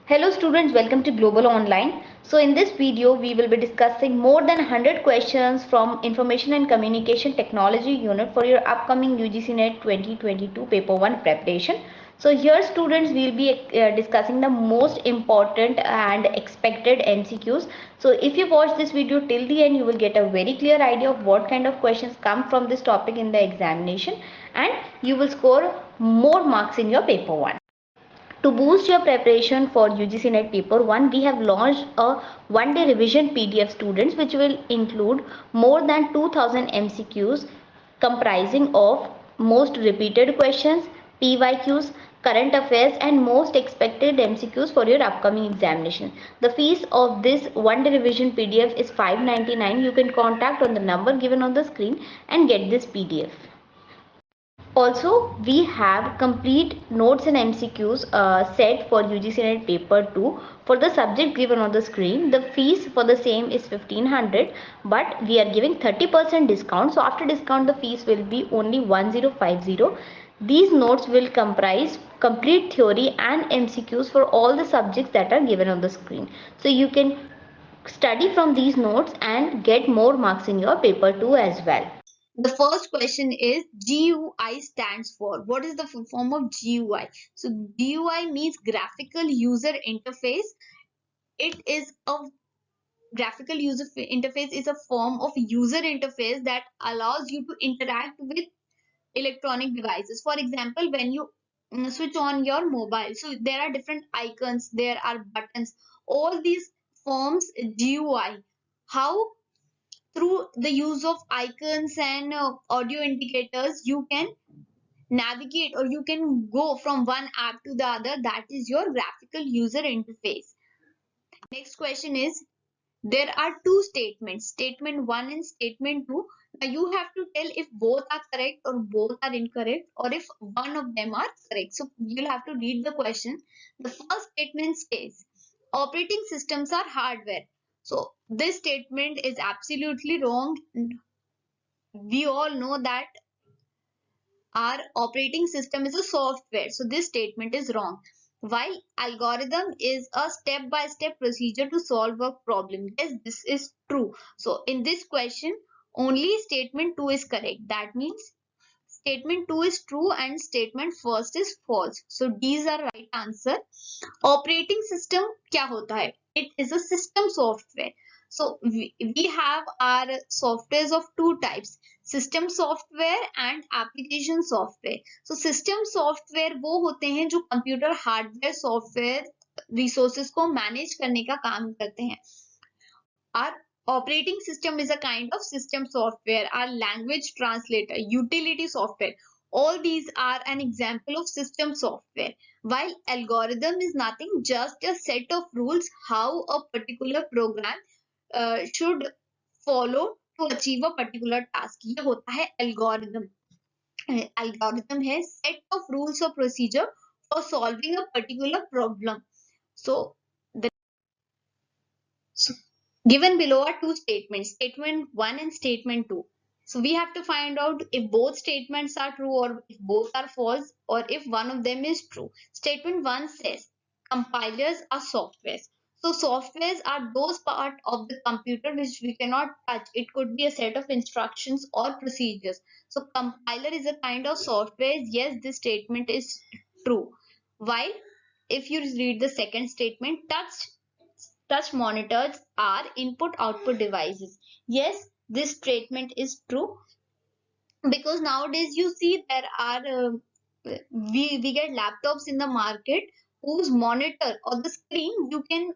Hello students, welcome to Global Online. So in this video, we will be discussing more than 100 questions from Information and Communication Technology unit for your upcoming UGC NET 2022 Paper 1 preparation. So here students will be discussing the most important and expected MCQs. So if you watch this video till the end, you will get a very clear idea of what kind of questions come from this topic in the examination, and you will score more marks in your Paper 1. To boost your preparation for UGC NET Paper 1, we have launched a one-day revision PDF students which will include more than 2000 MCQs comprising of most repeated questions, PYQs, current affairs and most expected MCQs for your upcoming examination. The fees of this one-day revision PDF is 599. You can contact on the number given on the screen and get this PDF. Also, we have complete notes and MCQs set for UGC NET paper 2 for the subject given on the screen. The fees for the same is 1500, but we are giving 30% discount. So after discount, the fees will be only 1050. These notes will comprise complete theory and MCQs for all the subjects that are given on the screen. So you can study from these notes and get more marks in your paper 2 as well. The first question is GUI stands for. What is the full form of GUI? So GUI means graphical user interface. It is a graphical user interface is a form of user interface that allows you to interact with electronic devices. For example, when you switch on your mobile, so there are different icons, there are buttons. All these forms GUI. How? Through the use of icons and audio indicators, you can navigate or you can go from one app to the other. That is your graphical user interface. Next question is, there are two statements, statement 1 and statement 2. Now you have to tell if both are correct or both are incorrect, or if one of them are correct. So you'll have to read the question. The first statement says operating systems are hardware. So this statement is absolutely wrong. We all know that our operating system is a software, so this statement is wrong. While algorithm is a step-by-step procedure to solve a problem, yes, this is true. So in this question, only statement 2 is correct. That means statement 2 is true and statement first is false. So these are right answer. Operating system क्या होता है? It is a system software. So we have our softwares of two types, system software and application software. So system software वो होते हैं जो computer hardware software resources को manage करने का काम करते हैं. Our operating system is a kind of system software. Our language translator, utility software, all these are an example of system software. While algorithm is nothing, just a set of rules how a particular program should follow to achieve a particular task. ये होता है algorithm. Algorithm है set of rules or procedure for solving a particular problem. So given below are two statements, statement 1 and statement 2. So we have to find out if both statements are true or if both are false or if one of them is true. Statement 1 says compilers are softwares. So softwares are those part of the computer which we cannot touch. It could be a set of instructions or procedures. So compiler is a kind of software. Yes, this statement is true. While if you read the second statement, touch monitors are input output devices. Yes, this statement is true because nowadays you see there are we get laptops in the market whose monitor or the screen you can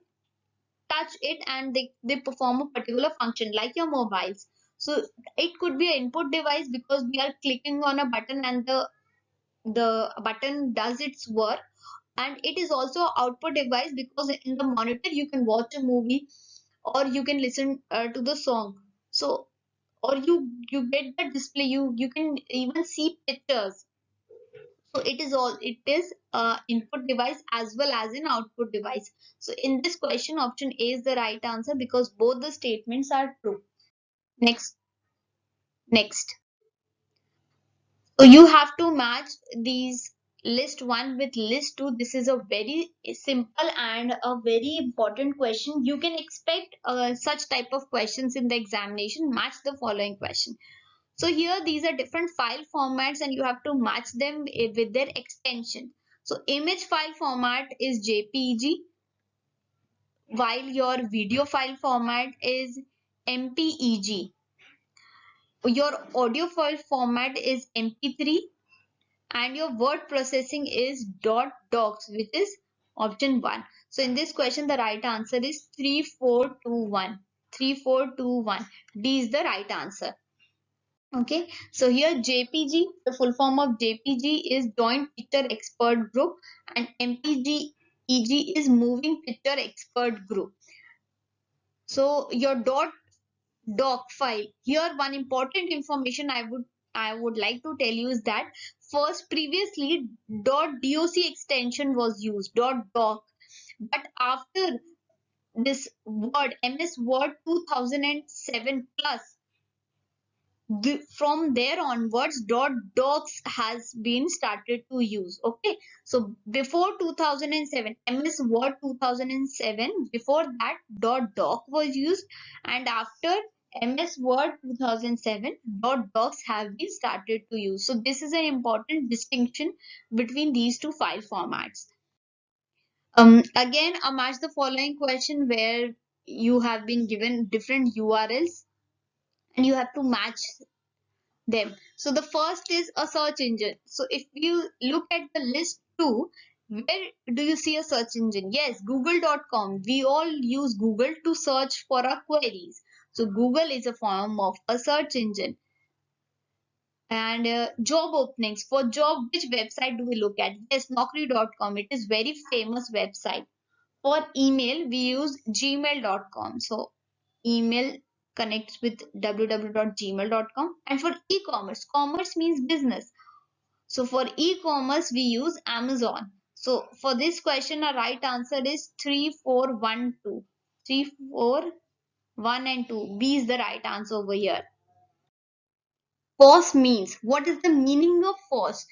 touch it and they perform a particular function like your mobiles. So it could be an input device because we are clicking on a button and the button does its work, and it is also output device because in the monitor you can watch a movie or you can listen to the song. So or you get the display, you can even see pictures. So it is input device as well as an output device. So in this question, option A is the right answer because both the statements are true. Next. So you have to match these list 1 with list 2, this is a very simple and a very important question. You can expect such type of questions in the examination. Match the following question. So here these are different file formats and you have to match them with their extension. So image file format is JPEG, while your video file format is MPEG. Your audio file format is MP3, and your word processing is .docs, which is option 1. So in this question the right answer is 3421. 3421. D is the right answer. Okay, so here JPG, the full form of JPG is Joint Picture Expert Group, and MPEG is Moving Picture Expert Group. So your doc file, here one important information I would like to tell you is that first previously doc extension was used, doc, but after this word MS Word 2007 plus, from there onwards docs has been started to use. Okay, so before 2007 MS Word 2007, before that doc was used, and after MS Word 2007 docs have been started to use. So this is an important distinction between these two file formats. Again, a match the following question where you have been given different URLs and you have to match them. So the first is a search engine. So if you look at the list 2, where do you see a search engine? Yes, google.com. We all use Google to search for our queries. So Google is a form of a search engine. And job openings. For job, which website do we look at? Yes, naukri.com. It is very famous website. For email, we use gmail.com. So email connects with www.gmail.com. And for e-commerce, commerce means business. So for e-commerce, we use Amazon. So for this question, our right answer is 3412. 341 and 2. B is the right answer over here. FOSS means. What is the meaning of FOSS?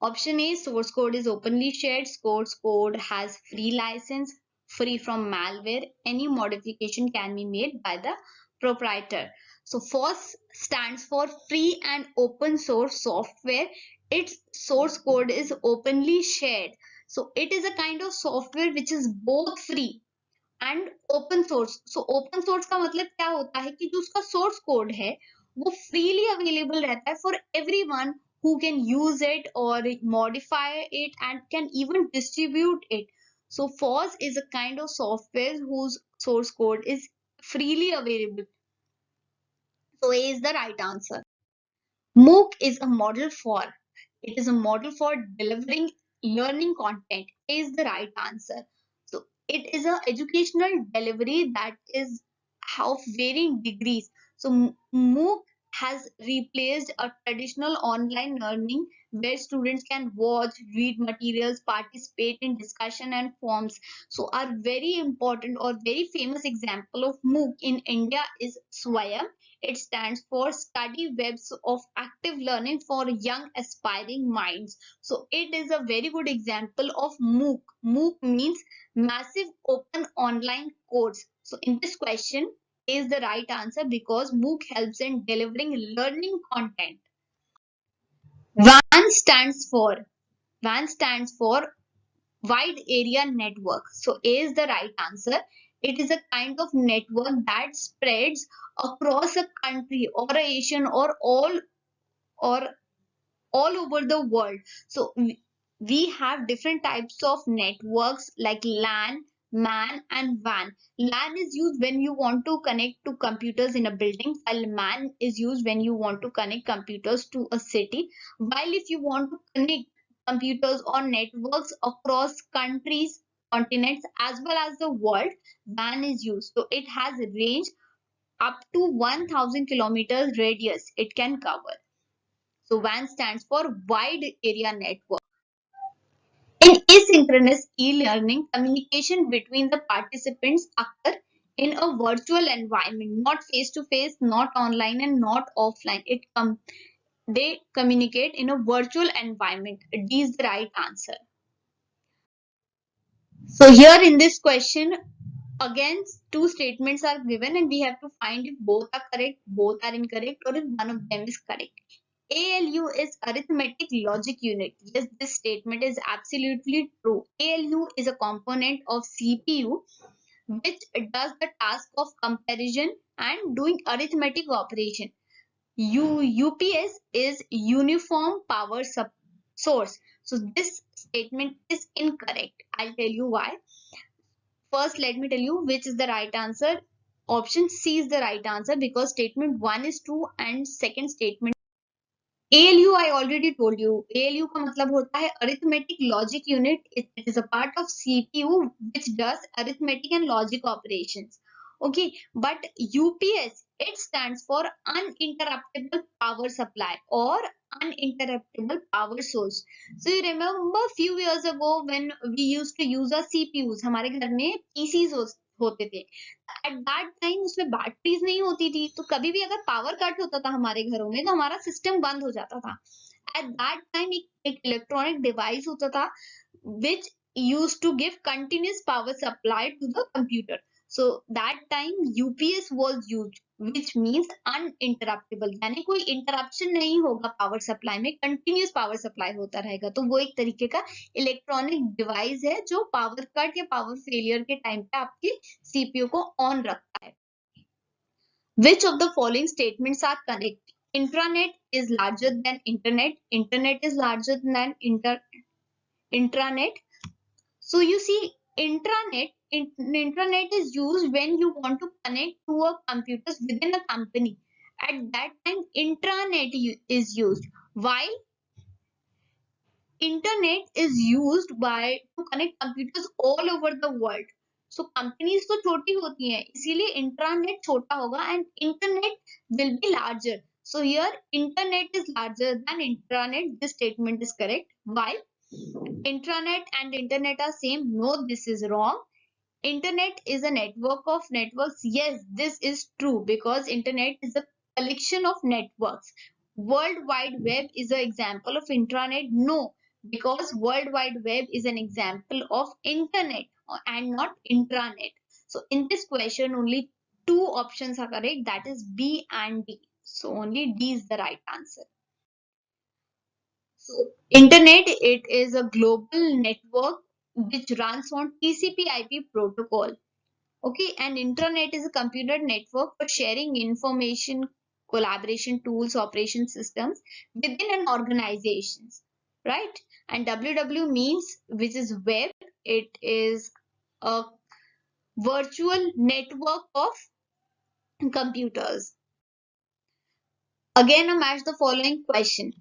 Option A, source code is openly shared. Source code has free license, free from malware. Any modification can be made by the proprietor. So FOSS stands for free and open source software. Its source code is openly shared. So it is a kind of software which is both free and open source. So open source का मतलब क्या होता है कि जो उसका source code है वो फ्रीली अवेलेबल रहता है for everyone who can use it or modify it and can even distribute it. So FOSS is a kind of software whose source code is freely available. So A is the right answer. MOOC is a model for. It is a model for delivering learning content. Is the right answer. So it is a educational delivery that is of varying degrees. So MOOC has replaced a traditional online learning where students can watch, read materials, participate in discussion and forums. So our very important or very famous example of MOOC in India is Swayam. It stands for Study Webs of Active Learning for Young Aspiring Minds. So it is a very good example of MOOC. MOOC means Massive Open Online Course. So in this question is the right answer because MOOC helps in delivering learning content. WAN stands for Wide Area Network. So A is the right answer. It is a kind of network that spreads across a country or a nation or or all over the world. So we have different types of networks like LAN, MAN and WAN. LAN is used when you want to connect to computers in a building, while MAN is used when you want to connect computers to a city. While if you want to connect computers or networks across countries, continents as well as the world, WAN is used. So it has a range up to 1000 kilometers radius it can cover. So WAN stands for Wide Area Network. In asynchronous e-learning, communication between the participants occur in a virtual environment, not face to face, not online and not offline. they communicate in a virtual environment. D is the right answer. So here in this question, again, two statements are given and we have to find if both are correct, both are incorrect, or if one of them is correct. ALU is arithmetic logic unit. Yes, this statement is absolutely true. ALU is a component of CPU which does the task of comparison and doing arithmetic operation. UPS is uniform power source. So this statement is incorrect. I'll tell you why. First, let me tell you which is the right answer. Option C is the right answer because statement 1 is true and second statement ALU I already told you. ALU का मतलब होता है arithmetic logic unit. It is a part of CPU which does arithmetic and logic operations. Okay, but UPS it stands for uninterruptible power supply or uninterruptible power source. So you remember few years ago when we used to use our CPUs, हमारे घर में PCs होते थे. Eight that time उसमें batteries नहीं होती थी तो कभी भी अगर पावर कट होता था हमारे घरों में तो हमारा सिस्टम बंद हो जाता था. एट दैट टाइम एक इलेक्ट्रॉनिक डिवाइस होता था which use to give continuous power supply to the computer. So that time UPS was used which means uninterruptible यानी कोई इंटरप्शन नहीं होगा पावर सप्लाई में, कंटिन्यूस पावर सप्लाई होता रहेगा. तो वो एक तरीके का इलेक्ट्रॉनिक डिवाइस है जो पावर कट या पावर फेलियर के टाइम पे आपकी सीपीयू को ऑन रखता है. Which of the following statements are correct? Intranet is larger than internet. Internet is larger than intranet. So you see, intranet is used when you want to connect to a computers within a company. At that time, intranet is used. While internet is used by to connect computers all over the world. So companies तो छोटी होती हैं इसीलिए intranet छोटा होगा and internet will be larger. So here internet is larger than intranet. This statement is correct. Why? Intranet and internet are same. No, this is wrong. Internet is a network of networks. Yes, this is true because internet is a collection of networks. World Wide Web is an example of intranet. No, because World Wide Web is an example of internet and not intranet. So in this question, only two options are correct. That is B and D. So only D is the right answer. So internet, it is a global network which runs on TCP/IP protocol. Okay, and intranet is a computer network for sharing information, collaboration tools, operation systems within an organization, right? And WW means which is web. It is a virtual network of computers. Again, I match the following question.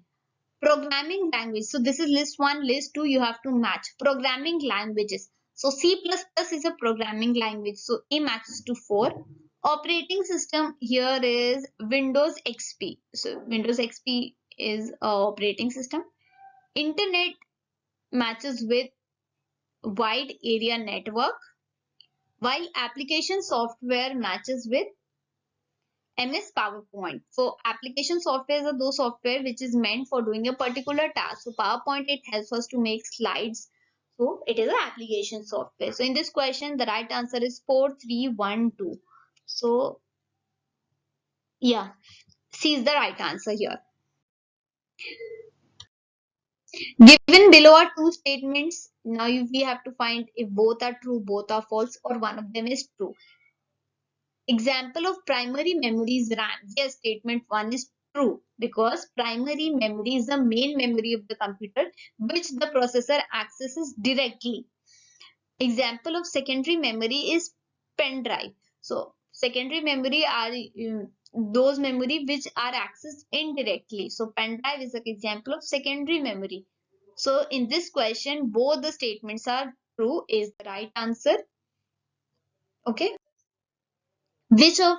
Programming language. So this is list 1, list 2. You have to match programming languages. So C++ is a programming language. So A matches to 4. Operating system here is Windows XP. So Windows XP is a operating system. Internet matches with wide area network, while application software matches with MS PowerPoint. So application software are those software which is meant for doing a particular task. So PowerPoint, it helps us to make slides. So it is an application software. So in this question, the right answer is 4312. So yeah, C is the right answer here. Given below are two statements. Now we have to find if both are true, both are false, or one of them is true. Example of primary memory is RAM. Yes, statement 1 is true because primary memory is the main memory of the computer which the processor accesses directly. Example of secondary memory is pen drive. So secondary memory are those memory which are accessed indirectly. So pen drive is an example of secondary memory. So in this question, both the statements are true is the right answer. Okay. Which of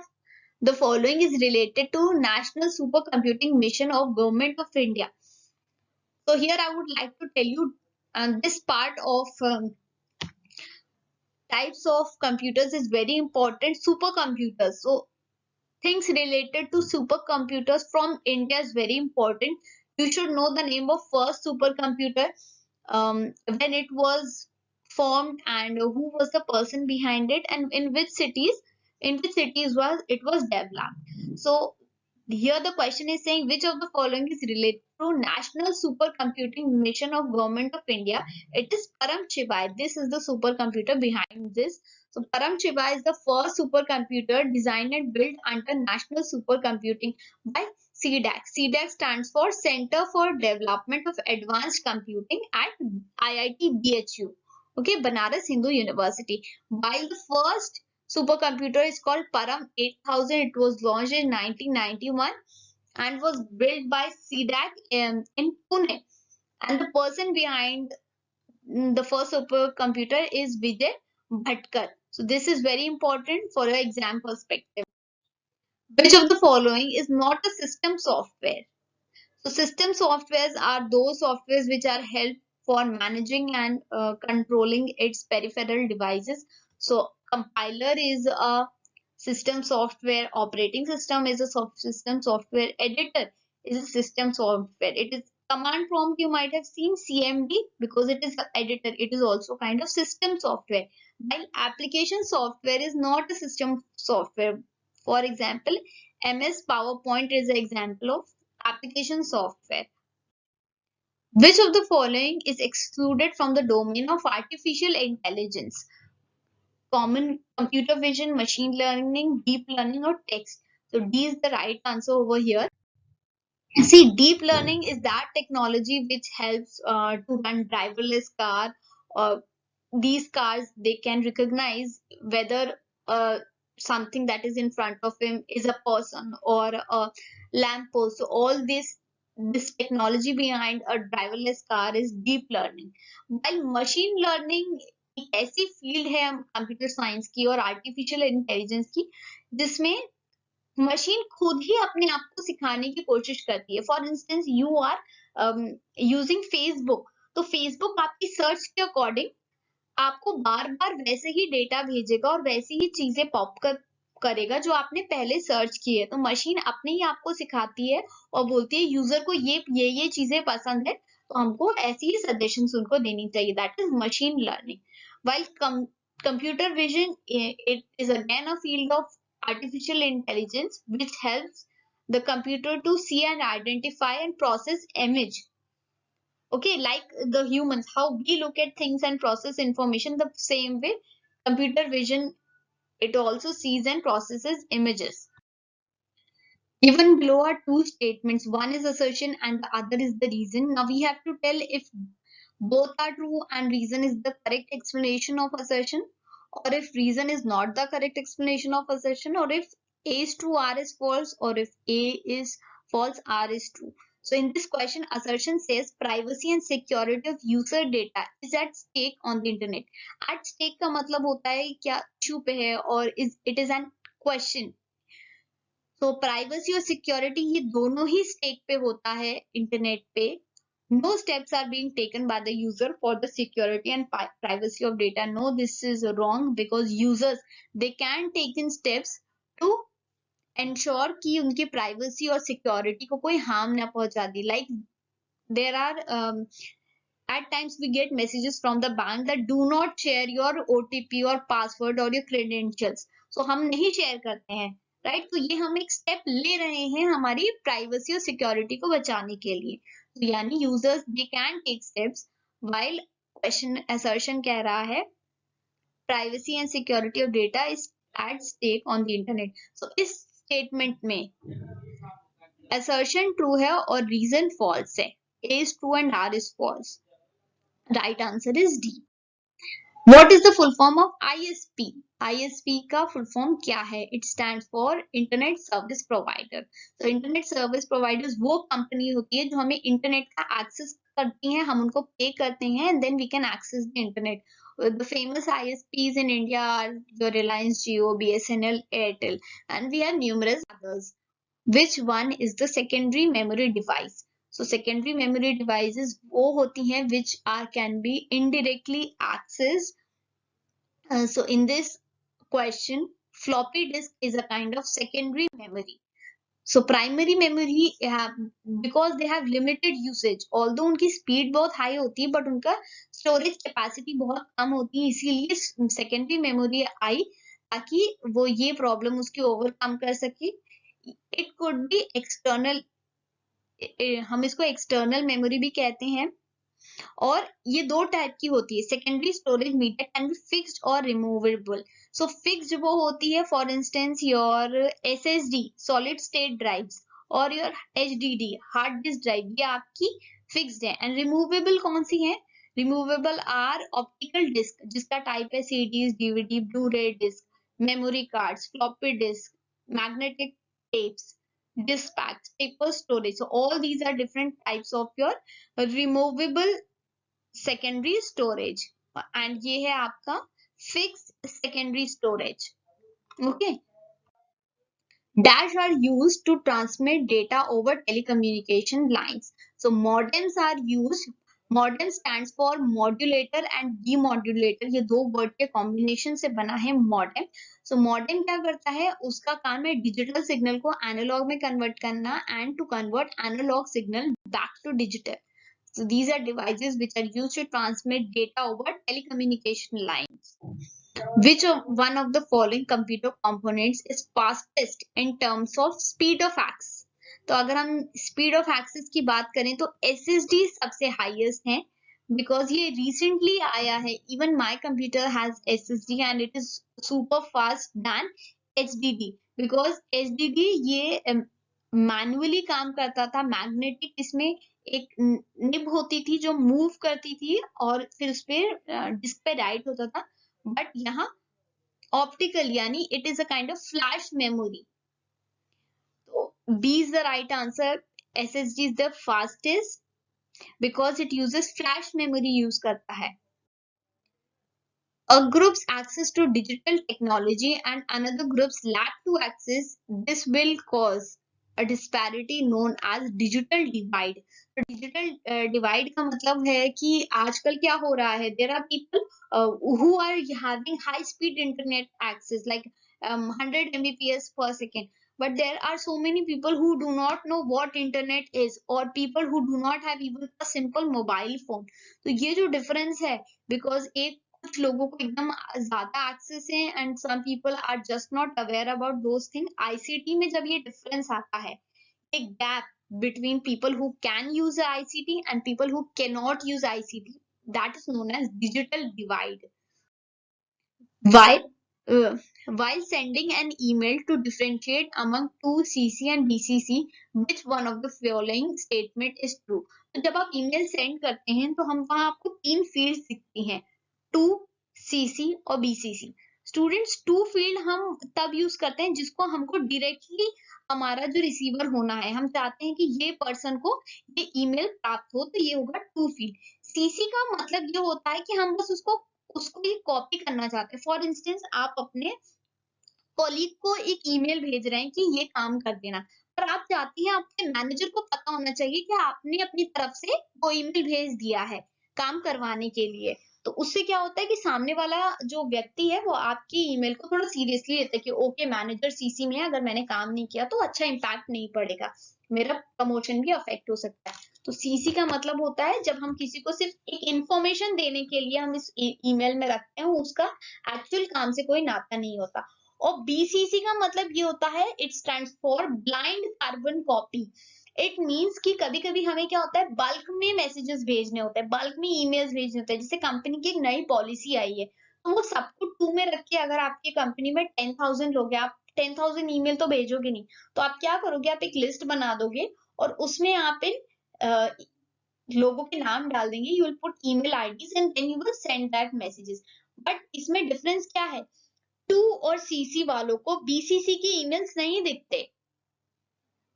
the following is related to National Supercomputing Mission of Government of India? So here I would like to tell you this part of types of computers is very important. Supercomputers. So things related to supercomputers from India is very important. You should know the name of first supercomputer, when it was formed, and who was the person behind it, and in which cities was it was developed. So here the question is saying which of the following is related to National Supercomputing Mission of Government of India. It is Param Chivai. This is the supercomputer behind this. So Param Chivai is the first supercomputer designed and built under National Supercomputing by CDAC. CDAC stands for Center for Development of Advanced Computing at IIT BHU. Okay, Banaras Hindu University. While the first supercomputer is called Param 8000. It was launched in 1991 and was built by CDAC in Pune. And the person behind the first supercomputer is Vijay Bhatkar. So this is very important for your exam perspective. Which of the following is not a system software? So system softwares are those softwares which are helped for managing and controlling its peripheral devices. So compiler is a system software, operating system is a system software, editor is a system software. It is command prompt, you might have seen CMD, because it is an editor. It is also kind of system software. While application software is not a system software. For example, MS PowerPoint is an example of application software. Which of the following is excluded from the domain of artificial intelligence? Common computer vision, machine learning, deep learning, or text? So D is the right answer over here. See, deep learning is that technology which helps to run driverless car. Or these cars, they can recognize whether something that is in front of him is a person or a lamppost. So all this technology behind a driverless car is deep learning. While machine learning एक ऐसी field है computer science की और artificial intelligence की जिसमें machine खुद ही अपने आप को सिखाने की कोशिश करती है. For instance you are using Facebook, तो फेसबुक आपकी सर्च के अकॉर्डिंग आपको बार बार वैसे ही डेटा भेजेगा और वैसी ही चीजें करेगा जो आपने पहले सर्च की है. तो मशीन अपने ही आपको सिखाती है और बोलती है यूजर को ये चीजें पसंद है, तो हमको ऐसी ही सजेशंस उनको देनी चाहिए. That is machine learning. While computer vision, it is again a field of artificial intelligence which helps the computer to see and identify and process image. Okay, like the humans, how we look at things and process information, the same way computer vision, it also sees and processes images. Given below are two statements. One is assertion and the other is the reason. Now we have to tell if both are true and reason is the correct explanation of assertion, or if reason is not the correct explanation of assertion, or if A is true, R is false, or if A is false, R is true. So in this question, assertion says privacy and security of user data is at stake on the internet. At stake का मतलब होता है क्या issue पे है, और it is an question. तो privacy और सिक्योरिटी ये दोनों ही स्टेक पे होता है इंटरनेट पे. No steps are being taken by the user for the security and privacy of data. No, this is wrong, because users, they can take in steps to ensure कि उनकी privacy और security को कोई harm ना पहुंचा दी. Like there are at times we get messages from the bank that do not share your OTP or password or your credentials. So हम नहीं share करते हैं, राइट. तो ये हम एक स्टेप ले रहे हैं हमारी प्राइवेसी और सिक्योरिटी को बचाने के लिए. तो यानी users they can take steps. While question assertion कह रहा है privacy and security of data is at stake on the internet. So इस स्टेटमेंट में assertion ट्रू है और रीजन फॉल्स है. A is true and R is false. Right answer is D. What is the full form of ISP? ISP का full form क्या है? It stands for Internet Service Provider. So Internet Service Providers वो company होती है जो हमें internet का access करती हैं, हम उनको pay करते हैं, and then we can access the internet. The famous ISPs in India are your Reliance Jio, BSNL, Airtel, and we have numerous others. Which one is the secondary memory device? So secondary memory devices वो होती हैं which can be indirectly accessed. So in this question, floppy disk is a kind of secondary memory. So primary memory because they have limited usage, although उनकी speed बहुत high होती है but उनका storage capacity बहुत कम होती है, इसीलिए secondary memory आई ताकि वो ये problem उसकी overcome कर सके. It could be external, हम इसको external memory भी कहते हैं. और ये दो टाइप की होती है. Secondary storage media can be fixed और रिमूवेबल. सो फिक्स्ड वो होती है for instance your SSD solid state drives और your HDD hard disk drive, ये आपकी फिक्स्ड है. एंड रिमूवेबल कौन सी है? रिमूवेबल आर ऑप्टिकल डिस्क जिसका टाइप है CDs, DVD, Blu ray disk, memory cards, floppy disk, magnetic tapes, dispatch, paper storage. So all these are different types of your removable secondary storage. And ये है आपका fixed secondary storage. Okay. Dash are used to transmit data over telecommunication lines. So modems are used. Modem stands for modulator and demodulator. ये दो word के combination से बना है modem. सो modem क्या करता है? उसका काम है डिजिटल सिग्नल को एनालॉग में कन्वर्ट करना and to convert analog signal back to digital. So these are devices which are used to transmit data over telecommunication lines. Which one of the following computer components is fastest in terms of speed of access? तो अगर हम speed of access की बात करें तो SSD सबसे highest है because ये recently आया है. Even my computer has SSD and it is super fast than HDD because HDD ये मैनुअली काम करता था. मैग्नेटिक इसमें एक निब होती थी जो मूव करती थी और फिर उस पर डिस्क पे राइट होता था. बट यहाँ ऑप्टिकल यानी it is a kind of flash memory. तो B is the right answer. SSD is the fastest because it uses flash memory use करता है. A group's access to digital technology and another group's lack to access this will cause a disparity known as digital divide. तो digital divide का मतलब है कि आजकल क्या हो रहा है? There are people who are having high speed internet access like 100 Mbps per second. But there are so many people who do not know what internet is or people who do not have even a simple mobile phone. तो ये जो difference है because एक कुछ लोगों को एकदम ज्यादा एक्सेस है and some people are just not aware about those thing. ICT में जब ये डिफरेंस आता है, एक gap between people who can use ICT and people who can not use ICT, that is known as digital divide. While sending an email to differentiate among two CC and BCC, which one of the following statement is true? तो जब आप email send करते हैं तो हम वहां आपको तीन फील्ड्स दिखती हैं, टू, सीसी और बीसीसी. स्टूडेंट्स टू फील्ड हम तब यूज करते हैं जिसको हमको डायरेक्टली हमारा जो रिसीवर होना है, हम चाहते हैं कि ये पर्सन को ये ईमेल प्राप्त हो, तो ये होगा टू फील्ड. सीसी का मतलब ये होता है कि हम बस उसको ये कॉपी करना चाहते हैं. फॉर इंस्टेंस आप अपने कॉलीग को एक ईमेल भेज रहे हैं कि ये काम कर देना, पर आप चाहती हैं आपके मैनेजर को पता होना चाहिए कि आपने अपनी तरफ से वो ईमेल भेज दिया है काम करवाने के लिए. तो उससे क्या होता है कि सामने वाला जो व्यक्ति है वो आपकी ईमेल को थोड़ा सीरियसली लेता है कि ओके मैनेजर सीसी में है, अगर मैंने काम नहीं किया तो अच्छा इम्पैक्ट नहीं पड़ेगा, मेरा प्रमोशन भी अफेक्ट हो सकता है. तो सीसी का मतलब होता है जब हम किसी को सिर्फ एक इंफॉर्मेशन देने के लिए हम इस ईमेल में रखते हैं, उसका एक्चुअल काम से कोई नाता नहीं होता. और बीसीसी का मतलब ये होता है, it stands for blind carbon copy. It means कि कभी कभी हमें क्या होता है, बल्क में मैसेजेस भेजने होते हैं, बल्क में ईमेल्स भेजने होते हैं. जैसे कंपनी की एक नई पॉलिसी आई है तो वो सबको टू में रख के, अगर आपकी कंपनी में 10,000 लोग हैं, आप 10,000 ईमेल तो भेजोगे नहीं, तो आप क्या करोगे, आप एक लिस्ट बना दोगे और उसमें आप इन लोगों के नाम डाल देंगे. You will put email IDs and then you will send that messages. But इसमें डिफरेंस क्या है, टू और सीसी वालों को बीसीसी की ईमेल्स नहीं दिखते.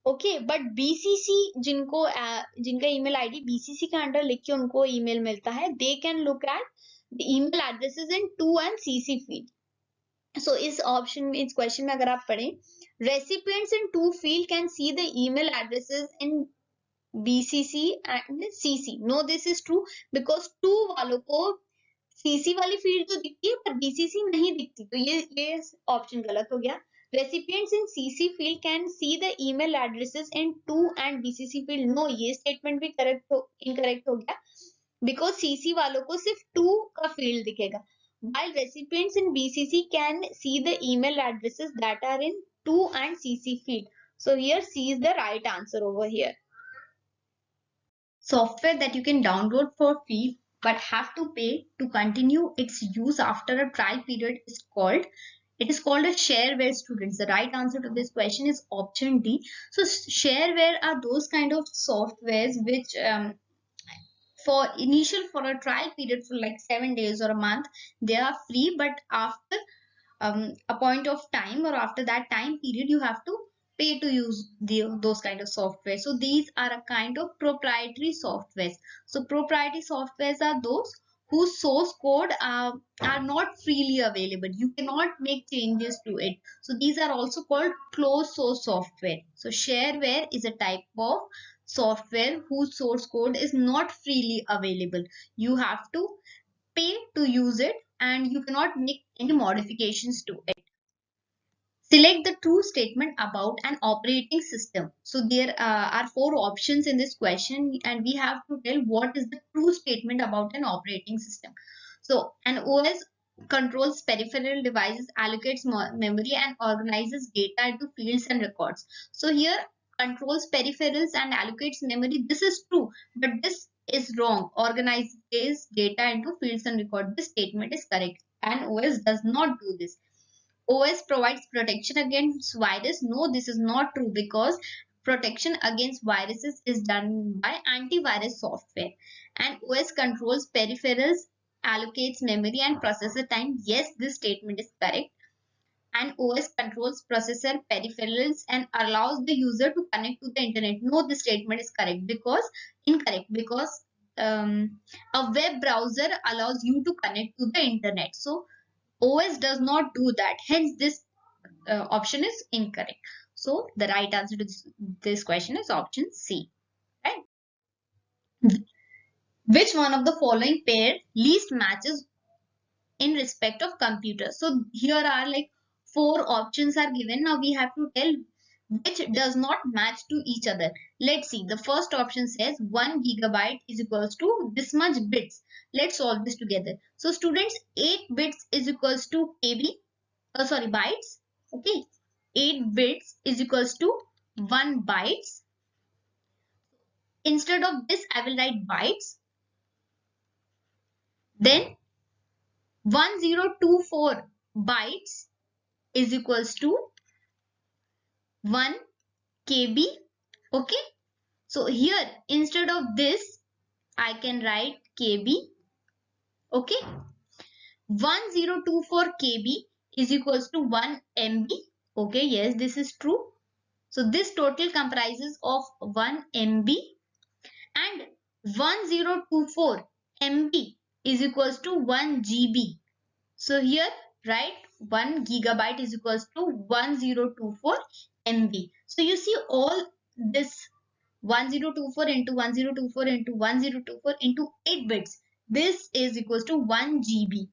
ओके, बट बीसीसी जिनका ईमेल आईडी बीसीसी के अंडर लिख के उनको ईमेल मिलता है, they can look at the email addresses in to and CC field. So इस ऑप्शन में, इस क्वेश्चन में अगर आप पढ़ें, recipients in to field can see the email addresses in BCC and CC. No, this is true because to वालों को CC वाली फील्ड तो दिखती है पर बीसीसी नहीं दिखती, तो ये ऑप्शन गलत हो गया. Recipients in CC field can see the email addresses in 2 and BCC field. No, ये स्टेटमेंट भी इनकरेक्ट हो गया, बिकॉज सीसी वालों को सिर्फ 2 का फील्ड दिखेगा, while recipients in BCC can see the email addresses that are in 2 and CC field. So here C is the right answer over here. Software that you can download for free but have to pay to continue its use after a trial period is called, it is called a shareware, students. The right answer to this question is option D. So shareware are those kind of softwares which for a trial period for like 7 days or a month, they are free, but after a point of time or after that time period you have to pay to use those kind of software. So these are a kind of proprietary softwares. So proprietary softwares are those whose source code are not freely available. You cannot make changes to it. So these are also called closed source software. So shareware is a type of software whose source code is not freely available. You have to pay to use it and you cannot make any modifications to it. Select the true statement about an operating system. So there are 4 options in this question and we have to tell what is the true statement about an operating system. So an OS controls peripheral devices, allocates memory and organizes data into fields and records. So here controls peripherals and allocates memory. This is true, but this is wrong. Organizes data into fields and records. This statement is correct. An OS does not do this. OS provides protection against virus. No, this is not true because protection against viruses is done by antivirus software. And OS controls peripherals, allocates memory and processor time. Yes, this statement is correct. And OS controls processor, peripherals and allows the user to connect to the internet. No, this statement is incorrect because a web browser allows you to connect to the internet. So OS does not do that. Hence, this option is incorrect. So, the right answer to this question is option C. Right? Which one of the following pair least matches in respect of computer? So, here are like 4 options are given. Now, we have to tell which does not match to each other. Let's see. The first option says 1 gigabyte is equals to this much bits. Let's solve this together. So, students, 8 bits is equals to KB. Bytes. Okay, 8 bits is equals to 1 bytes. Instead of this I will write bytes. Then 1024 bytes is equals to 1 KB. Okay, so here instead of this I can write KB. Okay, 1024 KB is equals to 1 MB. Okay, yes, this is true. So this total comprises of 1 MB and 1024 MB is equals to 1 GB. So here write 1 gigabyte is equals to 1024 MB. So you see all this 1024 into 1024 into 1024 into 8 bits. This is equals to 1 GB.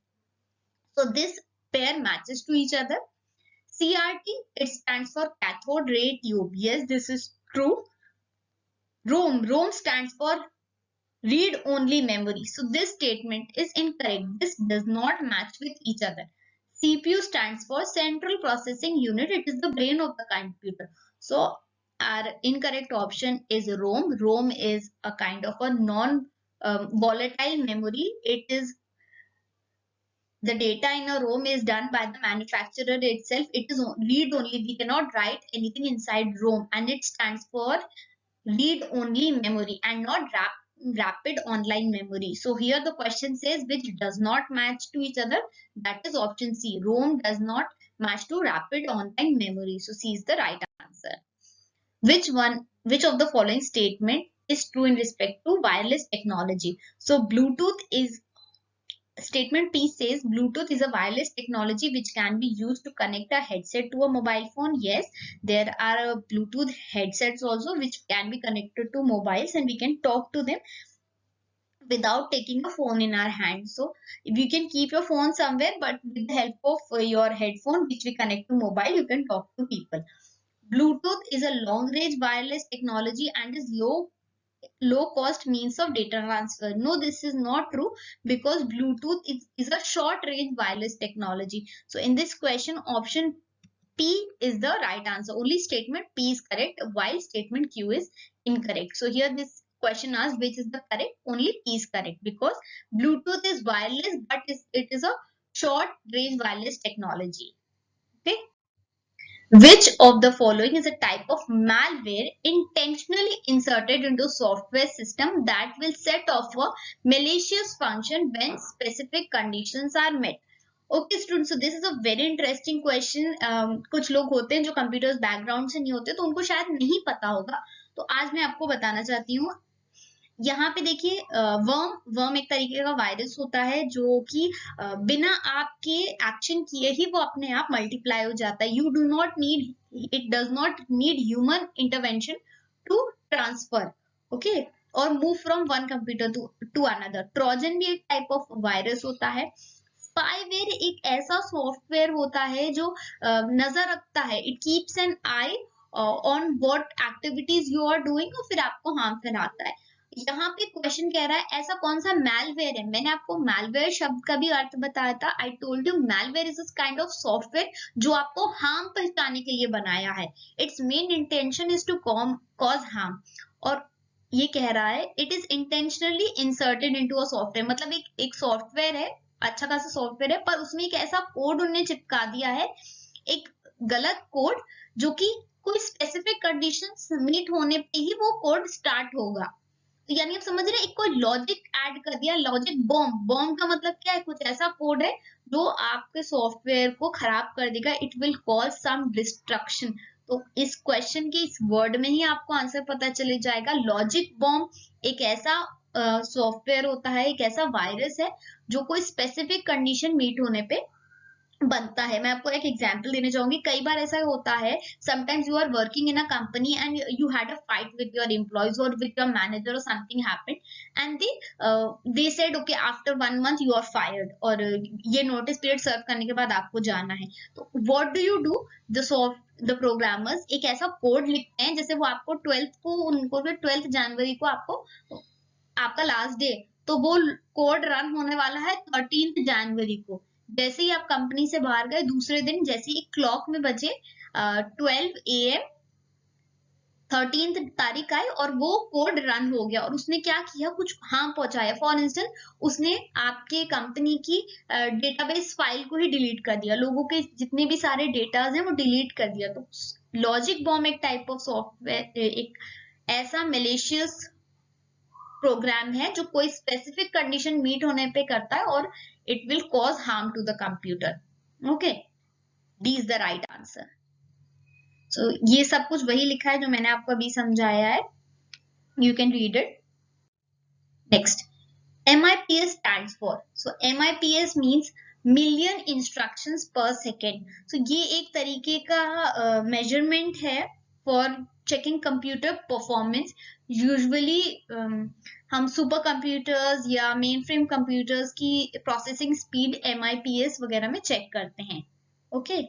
So this pair matches to each other. CRT, it stands for cathode ray tube. Yes, this is true. ROM stands for read only memory. So this statement is incorrect. This does not match with each other. CPU stands for central processing unit. It is the brain of the computer. So our incorrect option is ROM. ROM is a kind of a non volatile memory. It is the data in a ROM is done by the manufacturer itself. It is read only. We cannot write anything inside ROM, and it stands for read only memory and not rapid online memory. So here the question says which does not match to each other. That is option C. ROM does not match to rapid online memory. So C is the right answer. Which of the following statement is true in respect to wireless technology? So Bluetooth is statement P says Bluetooth is a wireless technology which can be used to connect a headset to a mobile phone. Yes, there are Bluetooth headsets also which can be connected to mobiles and we can talk to them without taking a phone in our hand. So you can keep your phone somewhere, but with the help of your headphone, which we connect to mobile, you can talk to people. Bluetooth is a long range wireless technology and is low cost means of data transfer. No, this is not true, because Bluetooth is a short range wireless technology. So in this question, option P is the right answer. Only statement P is correct, while statement Q is incorrect. So here this question asks which is the correct. Only P is correct, because Bluetooth is wireless, but it is a short range wireless technology. Okay. Which of the following is a type of malware intentionally inserted into software system that will set off a malicious function when specific conditions are met? Okay students, so this is a very interesting question. कुछ लोग होते हैं जो computers background से नहीं होते, तो उनको शायद नहीं पता होगा, तो आज मैं आपको बताना चाहती हूँ। यहाँ पे देखिए, वर्म एक तरीके का वायरस होता है जो कि बिना आपके एक्शन किए ही वो अपने आप मल्टीप्लाई हो जाता है। You do not need, it does not need human intervention to transfer, okay, और move from one computer to another. Trojan भी एक टाइप ऑफ वायरस होता है। स्पाईवेयर एक ऐसा सॉफ्टवेयर होता है जो नजर रखता है, it keeps an eye on what activities you are doing, और फिर आपको हार्म कराता है। यहाँ पे क्वेश्चन कह रहा है ऐसा कौन सा मैलवेयर है। मैंने आपको मैलवेयर शब्द का भी अर्थ बताया था। I told you malware is a kind of software जो आपको हार्म पहुंचाने के लिए बनाया है। Its main intention is to cause harm, और ये कह रहा है it is intentionally inserted into a software, मतलब एक सॉफ्टवेयर है, अच्छा खासा सॉफ्टवेयर है, पर उसमें एक ऐसा कोड उन्होंने चिपका दिया है, एक गलत कोड, जो कि कोई स्पेसिफिक कंडीशंस मीट होने पे ही वो कोड स्टार्ट होगा। तो यानी आप समझ रहे हैं, एक कोई लॉजिक ऐड कर दिया, लॉजिक बॉम्ब। बॉम्ब का मतलब क्या है? कुछ ऐसा कोड है जो आपके सॉफ्टवेयर को खराब कर देगा, it will cause some destruction. तो इस क्वेश्चन के इस वर्ड में ही आपको आंसर पता चले जाएगा। लॉजिक बॉम्ब एक ऐसा सॉफ्टवेयर होता है, एक ऐसा वायरस है जो कोई स्पेसिफिक कंडीशन मीट होने पे बनता है। मैं आपको एक एग्जांपल देना चाहूंगी। कई बार ऐसा होता है, sometimes you are working in a company and you had a fight with your employees और विद योर मैनेजर, और something happened and they said okay after 1 month you are fired, और ये नोटिस पीरियड सर्व करने के बाद आपको जाना है। तो what do you do? The programmers एक ऐसा कोड लिखते हैं, जैसे वो आपको 12th को, उनको 12th जनवरी को आपको आपका लास्ट डे, तो वो कोड रन होने वाला है 13th जनवरी को। जैसे ही आप कंपनी से बाहर गए, दूसरे दिन जैसे ही क्लॉक में बजे 12 AM 13th तारीख आई, और वो कोड रन हो गया, और उसने क्या किया, कुछ हार्म पहुंचाया। फॉर इंस्टेंस उसने आपके कंपनी की डेटाबेस फाइल को ही डिलीट कर दिया, लोगों के जितने भी सारे डेटाज हैं वो डिलीट कर दिया। तो लॉजिक बॉम्ब एक टाइप ऑफ सॉफ्टवेयर, एक ऐसा मेलिशियस प्रोग्राम है जो कोई स्पेसिफिक कंडीशन मीट होने पे करता है, और it will cause harm to the computer. Okay, D is the right answer. So ये सब कुछ वही लिखा है जो मैंने आपको अभी समझाया है, you can read it. Next, MIPS stands for, so MIPS means million instructions per second। so ये एक तरीके का मेजरमेंट है for checking computer performance. Usually हम सुपर कंप्यूटर्स या मेन फ्रेम कंप्यूटर्स की प्रोसेसिंग स्पीड MIPS वगैरह में चेक करते हैं। Okay,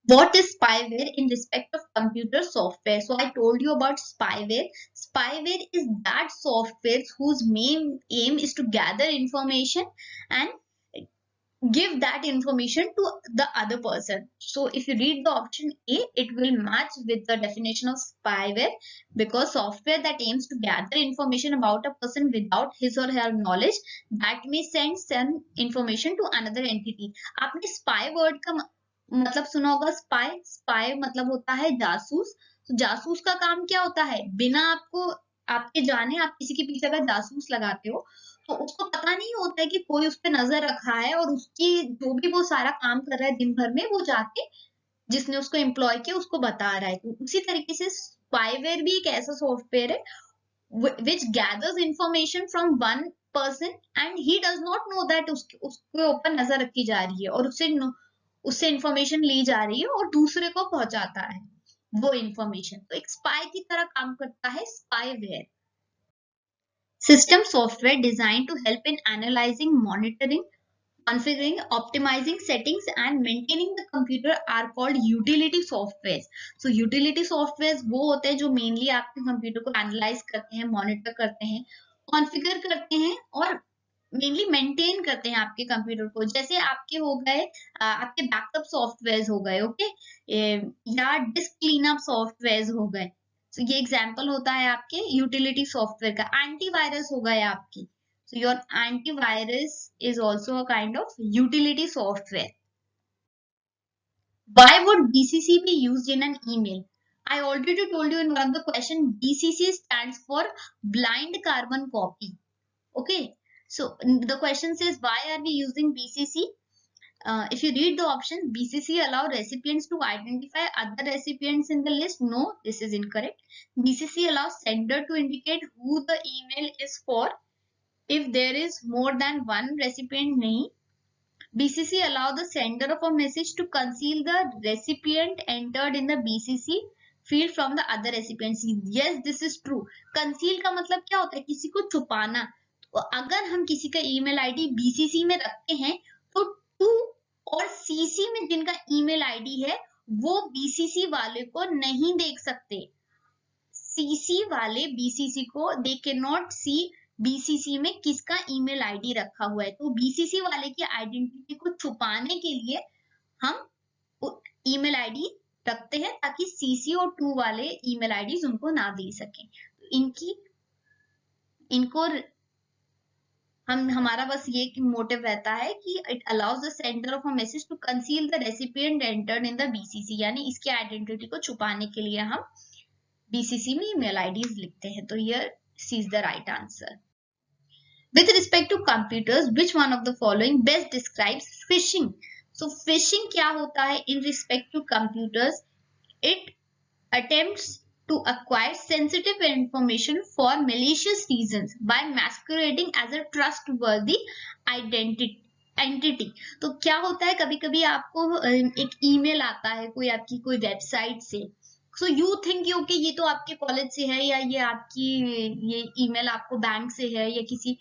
what is spyware in respect of computer software? So I told you about spyware. Spyware is that software whose main aim is to gather information and give that information to the other person. So if you read the option A, it will match with the definition of spyware, because software that aims to gather information about a person without his or her knowledge that may send some information to another entity। आपने spy word का मतलब सुना होगा। Spy मतलब होता है जासूस। तो जासूस का काम क्या होता है? बिना आपके जाने आप किसी के पीछे अगर जासूस लगाते हो, तो उसको पता नहीं होता है कि कोई उस पर नजर रखा है, और उसकी जो भी वो सारा काम कर रहा है दिन भर में, वो जाके जिसने उसको एम्प्लॉय किया उसको बता रहा है। तो उसी तरीके से स्पाईवेयर भी एक ऐसा सॉफ्टवेयर है which gathers information from one person and he does not know that उसके ऊपर नजर रखी जा रही है, और उससे इंफॉर्मेशन ली जा रही है और दूसरे को पहुंचाता है वो इंफॉर्मेशन। तो एक स्पाई की तरह काम करता है spyware. system software designed to help in analyzing, monitoring, configuring, optimizing settings and maintaining the computer are called utility softwares. So utility softwares वो होते हैं जो mainly आपके कंप्यूटर को एनालाइज करते हैं, मॉनिटर करते हैं, कॉन्फ़िगर करते हैं और मेनली मेंटेन करते हैं आपके कंप्यूटर को। जैसे आपके हो गए आपके बैकअप सॉफ्टवेयर्स हो गए, ओके, या डिस्क क्लीनअप सॉफ्टवेयर्स हो गए। तो ये एग्जांपल होता है आपके यूटिलिटी सॉफ्टवेयर का। एंटीवायरस हो गए आपकी, so your antivirus is also a kind of utility software. Why would BCC be used in an email? I already told you in one of the question, BCC stands for blind carbon copy. Okay, so the question says why are we using BCC? If you read the option, BCC allow recipients to identify other recipients in the list. No, this is incorrect. BCC allows sender to indicate who the email is for. If there is more than one recipient, nahi. BCC allow the sender of a message to conceal the recipient entered in the BCC field from the other recipients. Yes, this is true. Conceal का मतलब क्या होता है? किसी को छुपाना। तो अगर हम किसी का ईमेल आईडी BCC में रखते हैं तो टू और CC में जिनका ईमेल आईडी है वो BCC वाले को नहीं देख सकते। CC वाले BCC को दे कैन नॉट सी BCC में किसका ईमेल आईडी रखा हुआ है। तो BCC वाले की आइडेंटिटी को छुपाने के लिए हम ईमेल आईडी रखते हैं ताकि CC और 2 वाले ईमेल आईडीज उनको ना दे सकें। इनको हमारा बस ये मोटिव रहता है कि it allows the sender of a message to conceal the recipient entered in the BCC, यानी इसकी आइडेंटिटी को छुपाने के लिए हम BCC में ईमेल आईडीज लिखते हैं। तो here C is the right answer. With respect to computers, which one of the following best describes phishing? So phishing क्या होता है in respect to computers? It attempts to acquire sensitive information for malicious reasons by masquerading as a trustworthy entity. तो क्या होता है, कभी कभी आपको एक ईमेल आता है कोई आपकी कोई वेबसाइट से, सो यू थिंक यू कि ये तो आपके कॉलेज से है या ये आपकी ये ईमेल आपको बैंक से है या किसी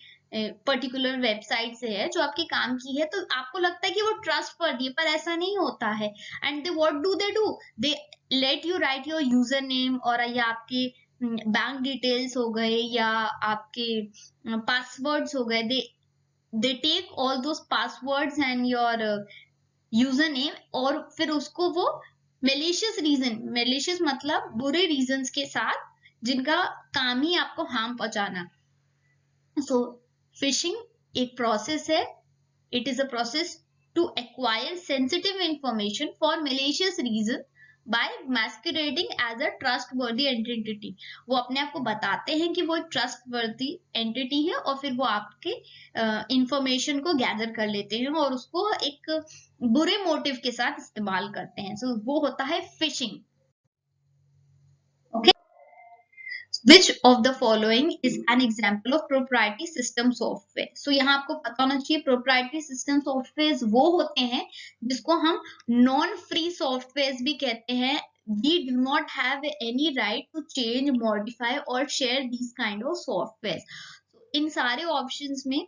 पर्टिकुलर वेबसाइट से है जो आपके काम की है, तो आपको लगता है कि वो ट्रस्टवर्दी है, पर ऐसा नहीं होता है। And they what do they let you right your user name और या आपके बैंक डिटेल्स हो गए या आपके पासवर्ड्स हो गए, they take all those passwords and your user name और फिर उसको वो मेलिशियस मतलब बुरे रीजंस के साथ जिनका काम ही आपको हार्म पहुंचाना। सो फिशिंग एक प्रोसेस है, it is a process to acquire sensitive information for malicious reason by masquerading as a trustworthy entity. वो अपने आप को बताते हैं कि वो एक ट्रस्टवर्दी एंटिटी है और फिर वो आपके इंफॉर्मेशन को गैदर कर लेते हैं और उसको एक बुरे मोटिव के साथ इस्तेमाल करते हैं। सो वो होता है fishing. Okay, Which of the following is an example of proprietary system software? So यहाँ आपको पता होना चाहिए proprietary system softwares वो होते हैं जिसको हम non free softwares भी कहते हैं। We do not have any right to change, modify or share these kind of softwares. So इन सारे options में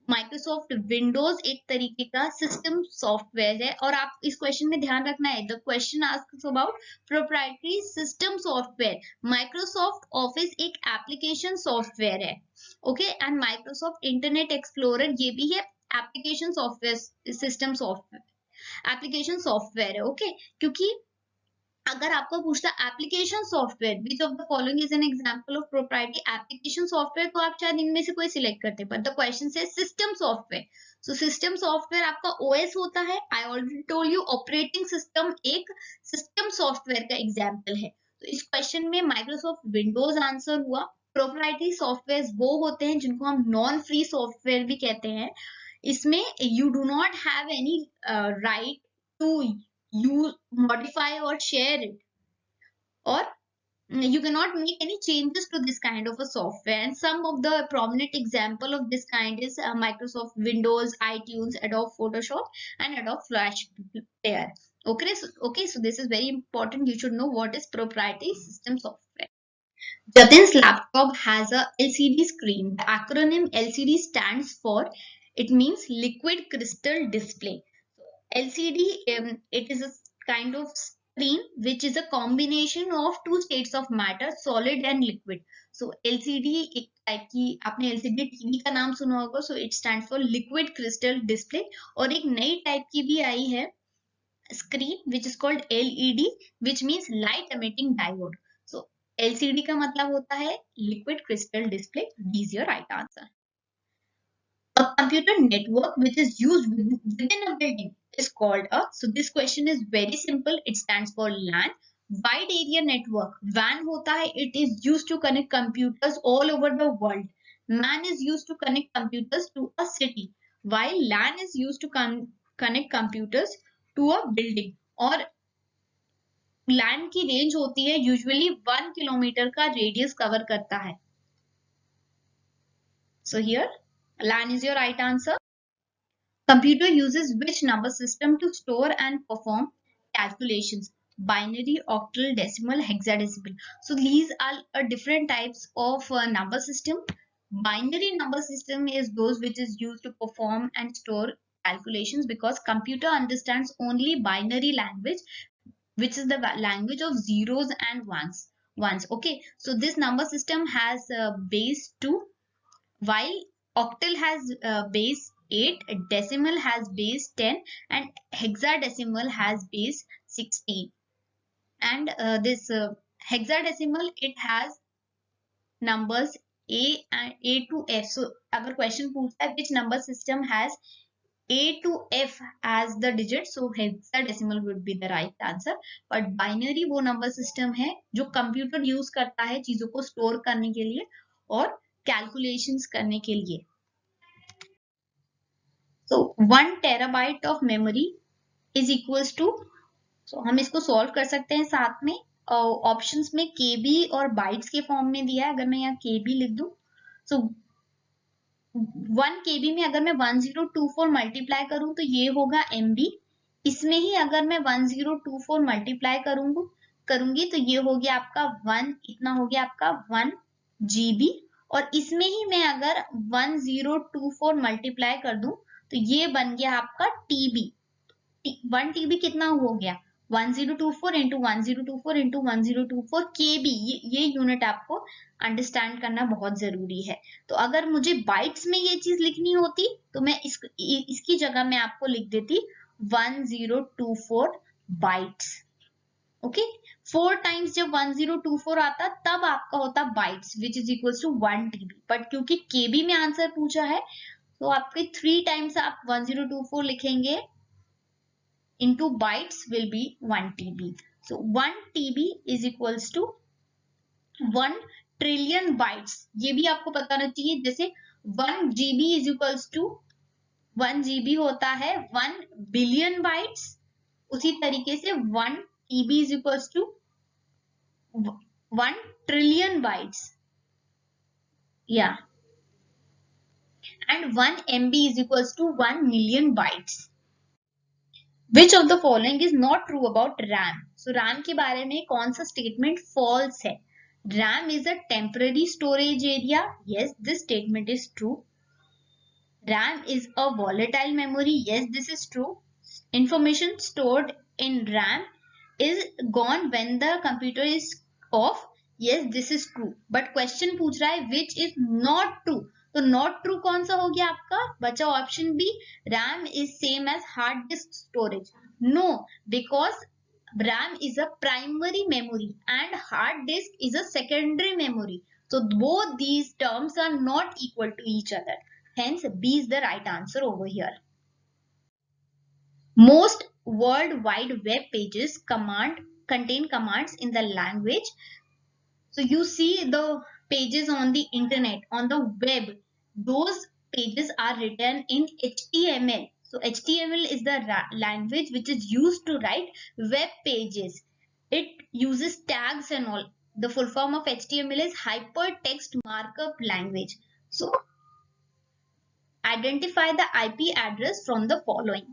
माइक्रोसॉफ्ट विंडोज एक तरीके का सिस्टम सॉफ्टवेयर है और आप इस क्वेश्चन में ध्यान रखना है, the question asks about proprietary system software. Microsoft office एक एप्लीकेशन सॉफ्टवेयर है, okay, and Microsoft internet explorer ये भी है application software, system software application software है, ओके। क्योंकि अगर आपको पूछता application software which of the following is an example of proprietary application software, तो आप शायद इनमें से कोई सिलेक्ट करते हैं, बट द क्वेश्चन से system software. So system software आपका ओएस होता है। I already told you operating system एक सिस्टम सॉफ्टवेयर का एग्जाम्पल है। तो इस क्वेश्चन में माइक्रोसॉफ्ट विंडोज आंसर हुआ। प्रोप्राइटरी सॉफ्टवेयर वो होते हैं जिनको हम नॉन फ्री सॉफ्टवेयर भी कहते हैं। इसमें you do not have any right to you modify or share it, or you cannot make any changes to this kind of a software. And some of the prominent example of this kind is Microsoft Windows, iTunes, Adobe Photoshop and Adobe Flash Player. Okay, so this is very important. You should know what is proprietary system software. Jatin's laptop has a LCD screen. The acronym LCD stands for, it means liquid crystal display. LCD, it is a kind of screen which is a combination of two states of matter, solid and liquid. So LCD एक type की, आपने LCD TV का नाम सुना होगा, so it stands for liquid crystal display. और एक नई टाइप की भी आई है screen which is called LED, which means light emitting diode. So LCD का मतलब होता है liquid crystal display. This is your right answer. A computer network which is used within a building is called a, so this question is very simple, it stands for LAN. Wide area network, WAN होता है, it is used to connect computers all over the world. MAN is used to connect computers to a city, while LAN is used to connect computers to a building. और LAN की range होती है usually 1 kilometre का radius cover करता है. So here LAN is your right answer. Computer uses which number system to store and perform calculations? Binary, octal, decimal, hexadecimal. So these are different types of number system. Binary number system is those which is used to perform and store calculations, because computer understands only binary language, which is the language of zeros and ones. Okay, so this number system has base 2, while octal has base 8, decimal has base 10, and hexadecimal has base 16. And this hexadecimal, it has numbers A to F. So अगर question पूछता है which number system has A to F as the digit, so hexadecimal would be the right answer. But binary वो number system है जो computer use करता है चीजों को स्टोर करने के लिए और कैलकुलेशंस करने के लिए. So 1 terabyte of memory is equals to, so हम इसको सॉल्व कर सकते हैं साथ में. ऑप्शंस में केबी और बाइट्स के फॉर्म में दिया है. अगर मैं यहाँ केबी लिख दूं, सो 1 केबी में अगर मैं 1024 मल्टीप्लाई करूं तो ये होगा एमबी. इसमें ही अगर मैं 1024 मल्टीप्लाई करूंगी तो ये हो गया आपका 1, इतना हो गया आपका 1 जीबी. और इसमें ही मैं अगर 1024 मल्टीप्लाई कर दूं तो ये बन गया आपका टीबी. 1 टीबी कितना हो गया? 1024 इंटू 1024 इंटू 1024 केबी. ये यूनिट आपको अंडरस्टैंड करना बहुत जरूरी है. तो अगर मुझे बाइट्स में ये चीज लिखनी होती तो मैं इसकी जगह में आपको लिख देती 1024 बाइट्स. ओके, 4 टाइम्स जब 1024 आता तब आपका होता bytes which is equal to 1 TB. But क्योंकि केबी में आंसर पूछा है तो आपके 3 टाइम्स आप 1024 लिखेंगे into bytes will be 1 TB. So 1 TB is equals to 1 trillion bytes. ये भी आपको पता होना चाहिए. जैसे 1 GB is equals to 1 GB होता है 1 billion bytes. उसी तरीके से 1 TB is equals to 1 trillion bytes. Yeah. And 1 MB is equals to 1 million bytes. Which of the following is not true about RAM? So RAM के बारे में कौन सा statement false है? RAM is a temporary storage area. Yes, this statement is true. RAM is a volatile memory. Yes, this is true. Information stored in RAM is gone when the computer is off. Yes, this is true. But question पूछ रहा है which is not true. तो not true कौन सा हो गया आपका? बचा option B, RAM is same as hard disk storage. No, because RAM is a primary memory and hard disk is a secondary memory. So both these terms are not equal to each other. Hence B is the right answer over here. Most World Wide Web pages contain commands in the language. So you see the pages on the internet, on the web, those pages are written in HTML. So HTML is the language which is used to write web pages. It uses tags and all. The full form of HTML is hypertext markup language. So identify the IP address from the following.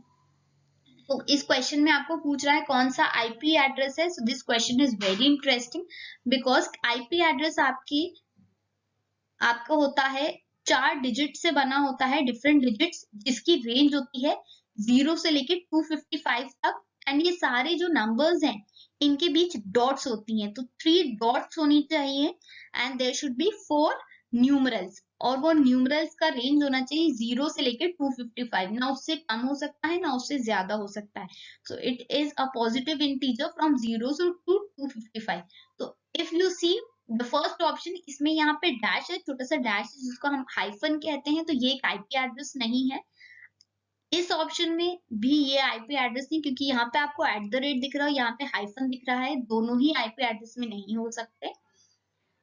तो इस question में आपको पूछ रहा है कौन सा IP address है. So this question is very interesting because IP address आपका होता है 4 डिजिट से बना होता है, डिफरेंट डिजिट्स, जिसकी रेंज होती है 0 से लेके 255 तक. एंड ये सारे जो नंबर्स हैं इनके बीच डॉट्स होती हैं, तो 3 डॉट्स होनी चाहिए and there should be 4 numerals, और वो न्यूमरल्स का रेंज होना चाहिए 0 से लेके 255, ना उससे कम हो सकता है ना उससे ज्यादा हो सकता है. So it is a positive integer from 0 to 255. तो if you see the first option, इसमें यहाँ पे डैश है, छोटा सा डैश है जिसको हम हाइफन कहते हैं, तो ये एक आईपी एड्रेस नहीं है. इस ऑप्शन में भी ये आईपी एड्रेस नहीं, क्योंकि यहाँ पे आपको एट द रेट दिख रहा है, यहाँ पे हाइफन दिख रहा है, दोनों ही आईपी एड्रेस में नहीं हो सकते.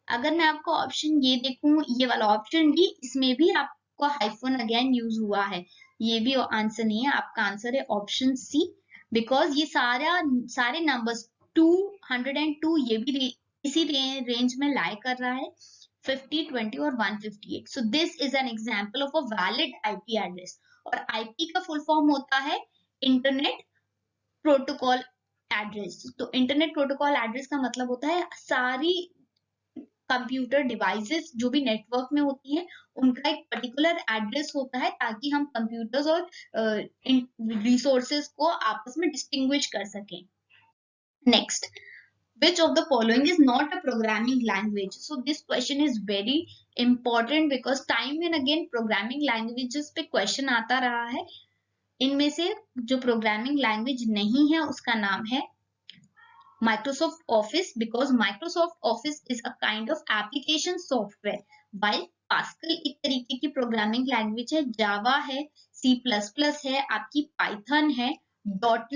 अगर मैं आपको ऑप्शन ये देखूं, ये वाला ऑप्शन डी, इसमें भी आपको हाइफन अगेन यूज हुआ है, ये भी आंसर नहीं है. आपका आंसर है ऑप्शन सी, बिकॉज ये सारे नंबर्स 202 ये भी इसी रेंज में लाई कर रहा है, 50, 20 और 158. So this is an example of a valid IP address. और आईपी का फुल फॉर्म होता है इंटरनेट प्रोटोकॉल एड्रेस. तो इंटरनेट प्रोटोकॉल एड्रेस का मतलब होता है सारी कंप्यूटर डिवाइसेस जो भी नेटवर्क में होती हैं उनका एक पर्टिकुलर एड्रेस होता है, ताकि हम कंप्यूटर्स और रिसोर्सेज को आपस में डिस्टिंग्विश कर सकें. Next, which of the following is not a programming language? So this question is very important because time and again programming languages पे question आता रहा है. इनमें से जो प्रोग्रामिंग लैंग्वेज नहीं है उसका नाम है Microsoft Office, because Microsoft Office is a kind of application software, while Pascal एक तरीके की प्रोग्रामिंग लैंग्वेज है, जावा है, C++ है, आपकी पाइथन है,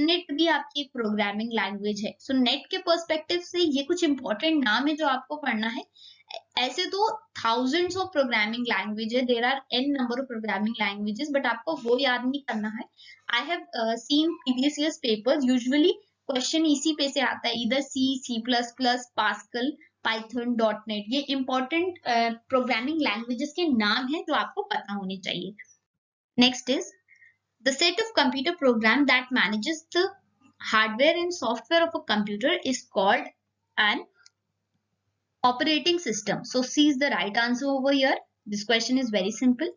.NET भी आपकी एक प्रोग्रामिंग लैंग्वेज है. सो नेट के पर्सपेक्टिव से ये कुछ इंपॉर्टेंट नाम है जो आपको पढ़ना है. ऐसे तो थाउजेंड्स ऑफ प्रोग्रामिंग लैंग्वेज है, there are n number of programming languages, but आपको वो याद नहीं करना है. I have seen previous years papers, usually question इसी पे से आता है, इधर C++, पास्कल, पाइथन, .NET. ये इंपॉर्टेंट प्रोग्रामिंग लैंग्वेजेस के नाम है जो आपको पता होने चाहिए. Next is the set of computer program that manages the hardware and software of a computer is called an operating system. So C is the right answer over here. This question is very simple.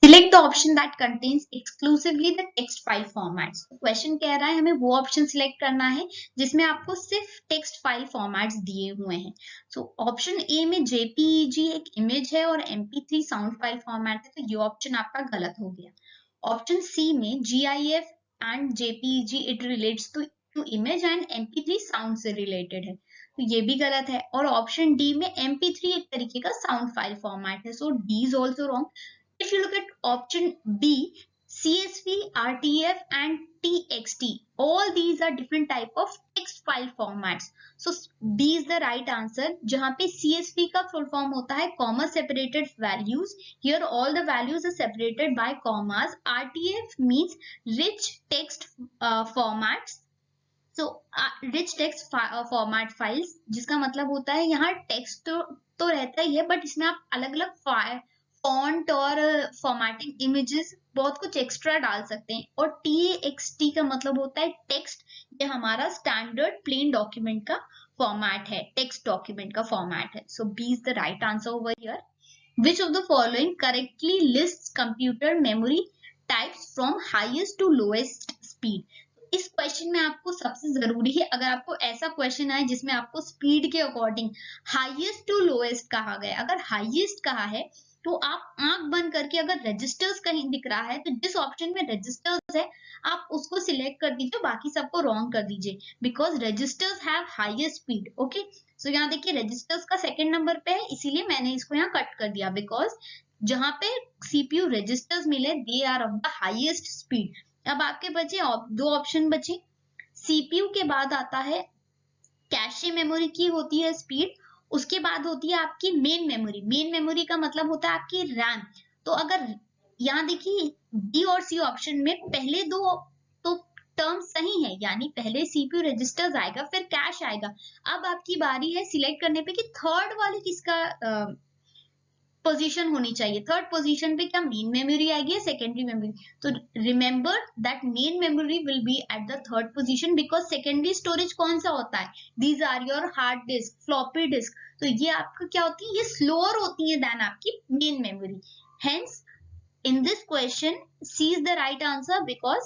Select the option that contains exclusively the text file formats. तो question कह रहा है हमें वो option select करना है जिसमें आपको सिर्फ टेक्स्ट फाइल फॉर्मेट्स दिए हुए हैं. सो ऑप्शन ए में JPEG एक इमेज है और MP3 साउंड फाइल फॉर्मेट है, तो ये ऑप्शन आपका गलत हो गया. ऑप्शन सी में GIF and JPEG it relates to image and MP3 sound से रिलेटेड है, तो ये भी गलत है. और ऑप्शन डी में MP3 एक तरीके का साउंड फाइल फॉर्मेट है, so D is also wrong. If you look at option B, CSV, RTF and TXT, all these are different type of text file formats. So B is the right answer. जहाँ पे CSV का full form होता है comma separated values. Here all the values are separated by commas. RTF means rich text formats. So rich text format files, जिसका मतलब होता है यहाँ टेक्स्ट तो रहता ही है, बट इसमें आप अलग अलग फॉन्ट और फॉर्मेटिंग इमेजेस बहुत कुछ एक्स्ट्रा डाल सकते हैं. और TXT का मतलब होता है टेक्स्ट, ये हमारा स्टैंडर्ड प्लेन डॉक्यूमेंट का फॉर्मेट है, टेक्स्ट डॉक्यूमेंट का फॉर्मेट है. So B is the right answer over here. Which of the following correctly lists computer memory types from highest to lowest speed? इस क्वेश्चन में आपको सबसे जरूरी है, अगर आपको ऐसा क्वेश्चन आए जिसमें आपको स्पीड के अकॉर्डिंग हाईएस्ट टू लोएस्ट कहा गया, अगर हाईएस्ट कहा है तो आप आंख बंद करके अगर रजिस्टर्स कहीं दिख रहा है तो जिस ऑप्शन में रजिस्टर्स है आप उसको सिलेक्ट कर दीजिए, बाकी सबको रॉन्ग कर दीजिए, because registers have highest speed. Okay, so यहाँ देखिए रजिस्टर्स का सेकंड नंबर पे है, इसीलिए मैंने इसको यहाँ कट कर दिया, बिकॉज जहां पे CPU रजिस्टर्स मिले they are of the highest speed. अब आपके बचे दो ऑप्शन बचे. CPU के बाद आता है कैशे मेमोरी की होती है स्पीड, उसके बाद होती है आपकी मेन मेमोरी. मेन मेमोरी का मतलब होता है आपकी रैम. तो अगर यहाँ देखिए बी और सी ऑप्शन में पहले दो तो टर्म सही है, यानी पहले CPU रजिस्टर्स आएगा फिर कैश आएगा. अब आपकी बारी है सिलेक्ट करने पे कि थर्ड वाले किसका पोजीशन होनी चाहिए। थर्ड पोजीशन पे क्या मेन मेमोरी आएगी या सेकेंडरी मेमोरी? तो remember that main memory will be at the third position because secondary storage कौन सा होता है? These are your hard disk, floppy disk. तो ये आपका क्या होती है? ये स्लोअर होती है देन आपकी main memory. Hence in this question C is the right answer because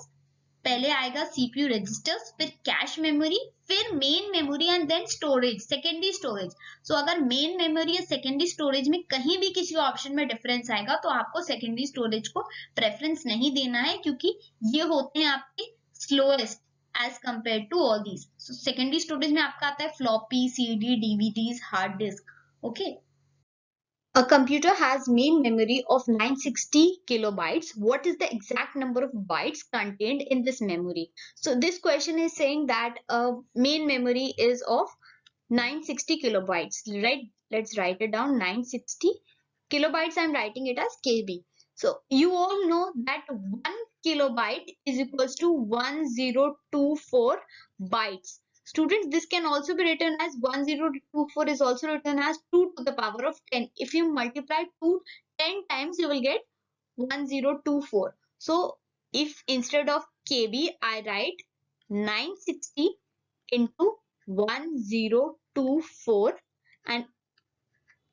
पहले आएगा सीपीयू रजिस्टर्स, फिर कैश मेमोरी, फिर main memory and then storage, secondary storage. So अगर मेन मेमोरी या सेकेंडरी स्टोरेज में कहीं भी किसी ऑप्शन में डिफरेंस आएगा तो आपको सेकेंडरी स्टोरेज को प्रेफरेंस नहीं देना है क्योंकि ये होते हैं आपके slowest as compare to all these. So secondary storage में आपका आता है floppy, CD, DVDs, hard disk. Okay, a computer has main memory of 960 kilobytes. What is the exact number of bytes contained in this memory? So this question is saying that main memory is of 960 kilobytes, right? Let's write it down. 960 kilobytes, I'm writing it as KB. So you all know that 1 kilobyte is equals to 1024 bytes. Students, this can also be written as 1024 is also written as 2 to the power of 10. If you multiply 2 10 times, you will get 1024. So if instead of KB, I write 960 into 1024 and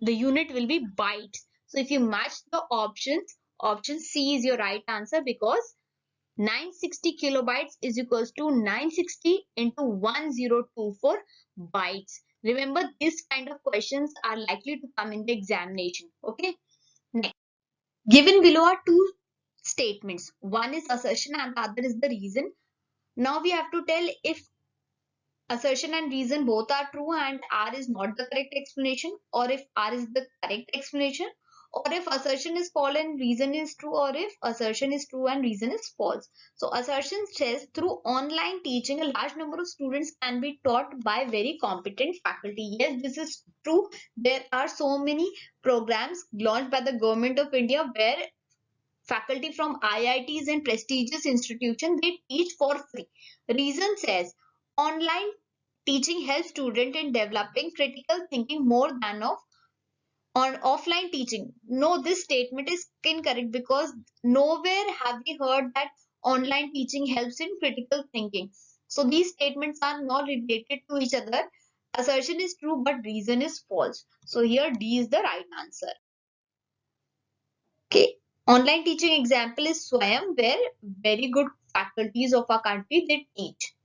the unit will be bytes. So if you match the options, option C is your right answer because 960 kilobytes is equals to 960 into 1024 bytes. Remember, this kind of questions are likely to come in the examination. Okay. Next, given below are two statements. One is assertion and the other is the reason. Now we have to tell if assertion and reason both are true and R is not the correct explanation, or if R is the correct explanation, or if assertion is false and reason is true, or if assertion is true and reason is false. So assertion says through online teaching a large number of students can be taught by very competent faculty. Yes, this is true. There are so many programs launched by the government of India where faculty from IITs and prestigious institutions they teach for free. Reason says online teaching helps students in developing critical thinking more than of on offline teaching. No, this statement is incorrect because nowhere have we heard that online teaching helps in critical thinking. So these statements are not related to each other. Assertion is true but reason is false. So here D is the right answer. Okay. Online teaching example is Swayam where very good faculties of our country they teach.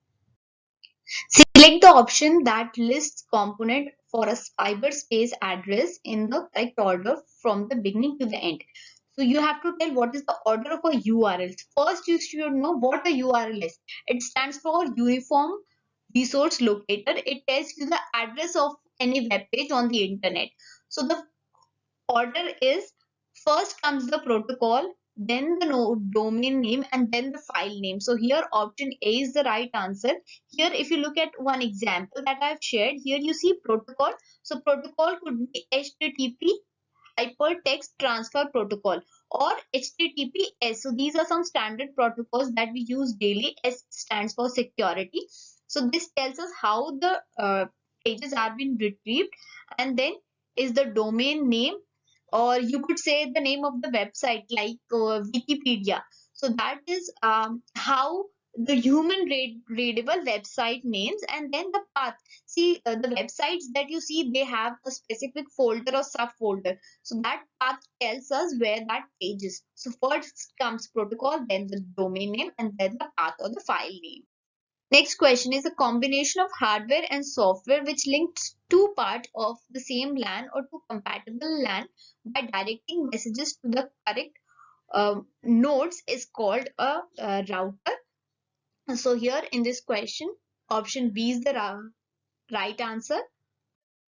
Select the option that lists component for a cyberspace address in the correct order from the beginning to the end. So you have to tell what is the order of a URL. First, you should know what a URL is. It stands for Uniform Resource Locator. It tells you the address of any web page on the internet. So the order is first comes the protocol, then the domain name, and then the file name. So here option A is the right answer. Here if you look at one example that I've shared, here you see protocol. So protocol could be HTTP hypertext transfer protocol or HTTPS. So these are some standard protocols that we use daily. S stands for security. So this tells us how the pages are being retrieved, and then is the domain name, or you could say the name of the website like Wikipedia. So that is how the human readable website names, and then the path. See the websites that you see, they have a specific folder or subfolder. So that path tells us where that page is. So first comes protocol, then the domain name, and then the path or the file name. Next question is a combination of hardware and software which links two parts of the same LAN or two compatible LAN by directing messages to the correct nodes is called a router. So here in this question, option B is the right answer.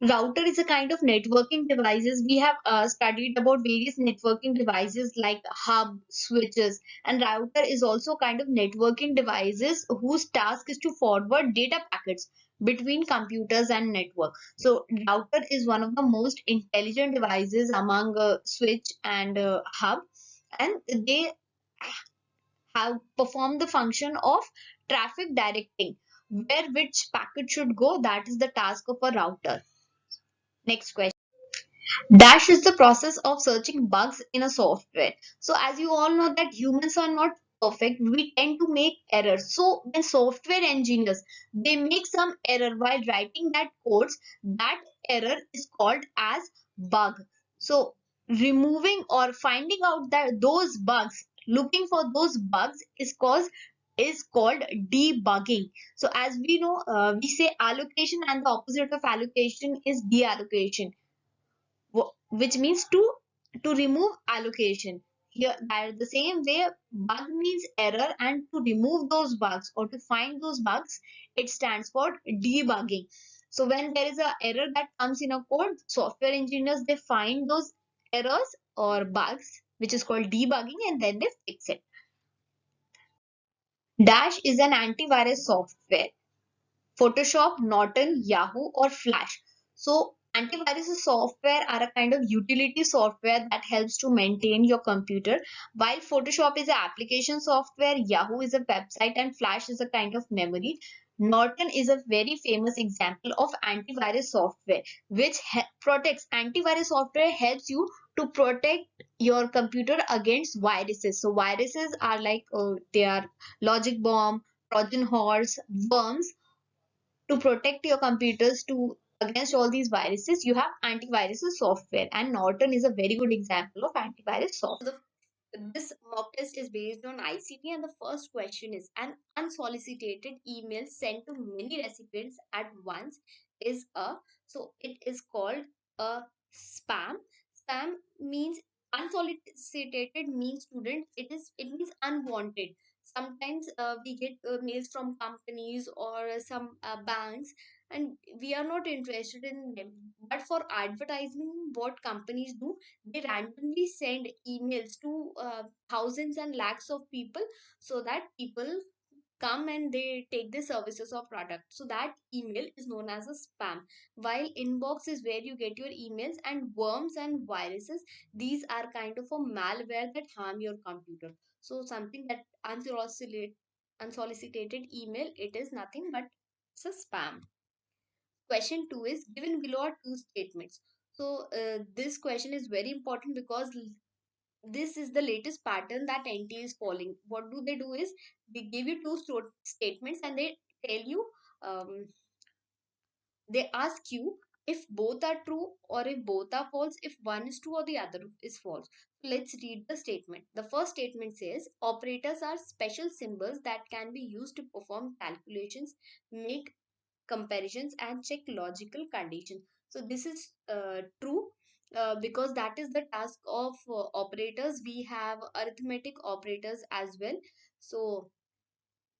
Router is a kind of networking devices. We have studied about various networking devices like hub, switches, and router is also kind of networking devices whose task is to forward data packets between computers and network. So router is one of the most intelligent devices among switch and hub, and they have performed the function of traffic directing where which packet should go. That is the task of a router. Next question. Dash is the process of searching bugs in a software. So as you all know that humans are not perfect, we tend to make errors. So when software engineers, they make some error while writing that codes, that error is called as bug. So removing or finding out that those bugs, looking for those bugs is called debugging. So as we know, we say allocation, and the opposite of allocation is deallocation, which means to remove allocation. Here, that the same way, bug means error, and to remove those bugs or to find those bugs, it stands for debugging. So when there is a error that comes in a code, software engineers, they find those errors or bugs, which is called debugging, and then they fix it. Dash is an antivirus software. Photoshop, Norton, Yahoo, or Flash. So antivirus software are a kind of utility software that helps to maintain your computer. While Photoshop is an application software, Yahoo is a website, and Flash is a kind of memory. Norton is a very famous example of antivirus software, which protects. Antivirus software helps you to protect your computer against viruses. So viruses are like they are logic bomb, Trojan horse, worms. To protect your computers to against all these viruses, you have antivirus software, and Norton is a very good example of antivirus software. This mock test is based on ICT, and the first question is: an unsolicited email sent to many recipients at once is a, so it is called a spam. Spam means unsolicited means, student, it means unwanted. Sometimes we get mails from companies or some banks, and we are not interested in them, but for advertising, what companies do, they randomly send emails to thousands and lakhs of people, so that people come and they take the services or product. So that email is known as a spam. While inbox is where you get your emails, and worms and viruses, these are kind of a malware that harm your computer. So something that unsolicited email, it is nothing but it's a spam. Question 2 is: given below are two statements. So this question is very important because this is the latest pattern that NT is following. What do? They do is they give you two statements, and they tell you, um, they ask you if both are true or if both are false, if one is true or the other is false. Let's read the statement. The first statement says operators are special symbols that can be used to perform calculations, make comparisons, and check logical conditions. So this is true, because that is the task of operators. We have arithmetic operators as well. So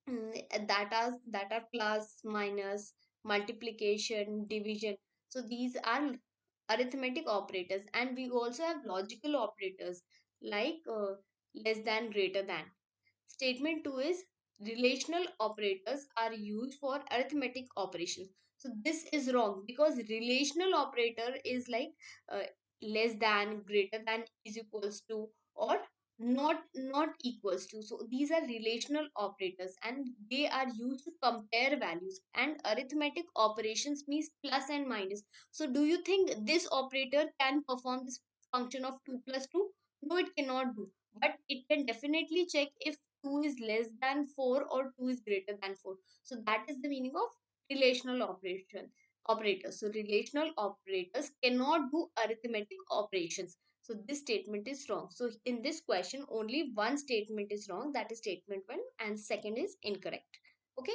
that are plus, minus, multiplication, division. So these are arithmetic operators, and we also have logical operators like less than, greater than. Statement 2 is relational operators are used for arithmetic operations. So this is wrong, because relational operator is like uh, less than, greater than, is equals to, or not equals to. So these are relational operators, and they are used to compare values. And arithmetic operations means plus and minus. So do you think this operator can perform this function of 2 plus 2? No, it cannot do, but it can definitely check if 2 is less than 4 or 2 is greater than 4. So that is the meaning of relational operators. So relational operators cannot do arithmetic operations. So this statement is wrong. So in this question, only one statement is wrong, that is statement 1, and second is incorrect. Okay.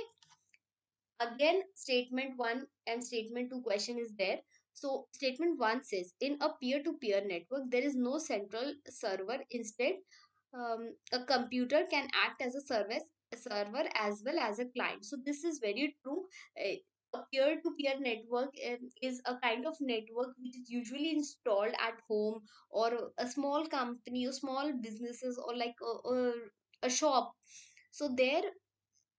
Again, statement 1 and statement 2 question is there. So statement 1 says in a peer-to-peer network there is no central server. Instead, a computer can act as a server as well as a client. So this is very true. A peer-to-peer network is a kind of network which is usually installed at home, or a small company or small businesses, or like a shop. So there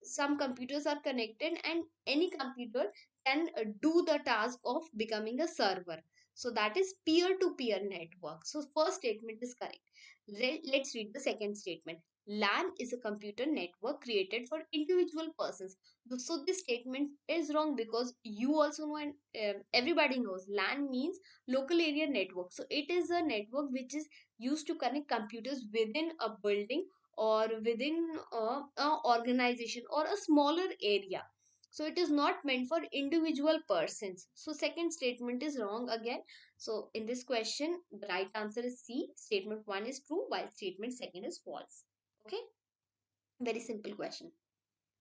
some computers are connected, and any computer can do the task of becoming a server. So that is peer to peer network. So first statement is correct. Let's read the second statement. LAN is a computer network created for individual persons. So this statement is wrong because you also know and everybody knows LAN means local area network. So it is a network which is used to connect computers within a building or within a organization or a smaller area. So it is not meant for individual persons. So second statement is wrong again. So in this question, the right answer is C. Statement 1 is true while statement second is false. Okay, very simple question.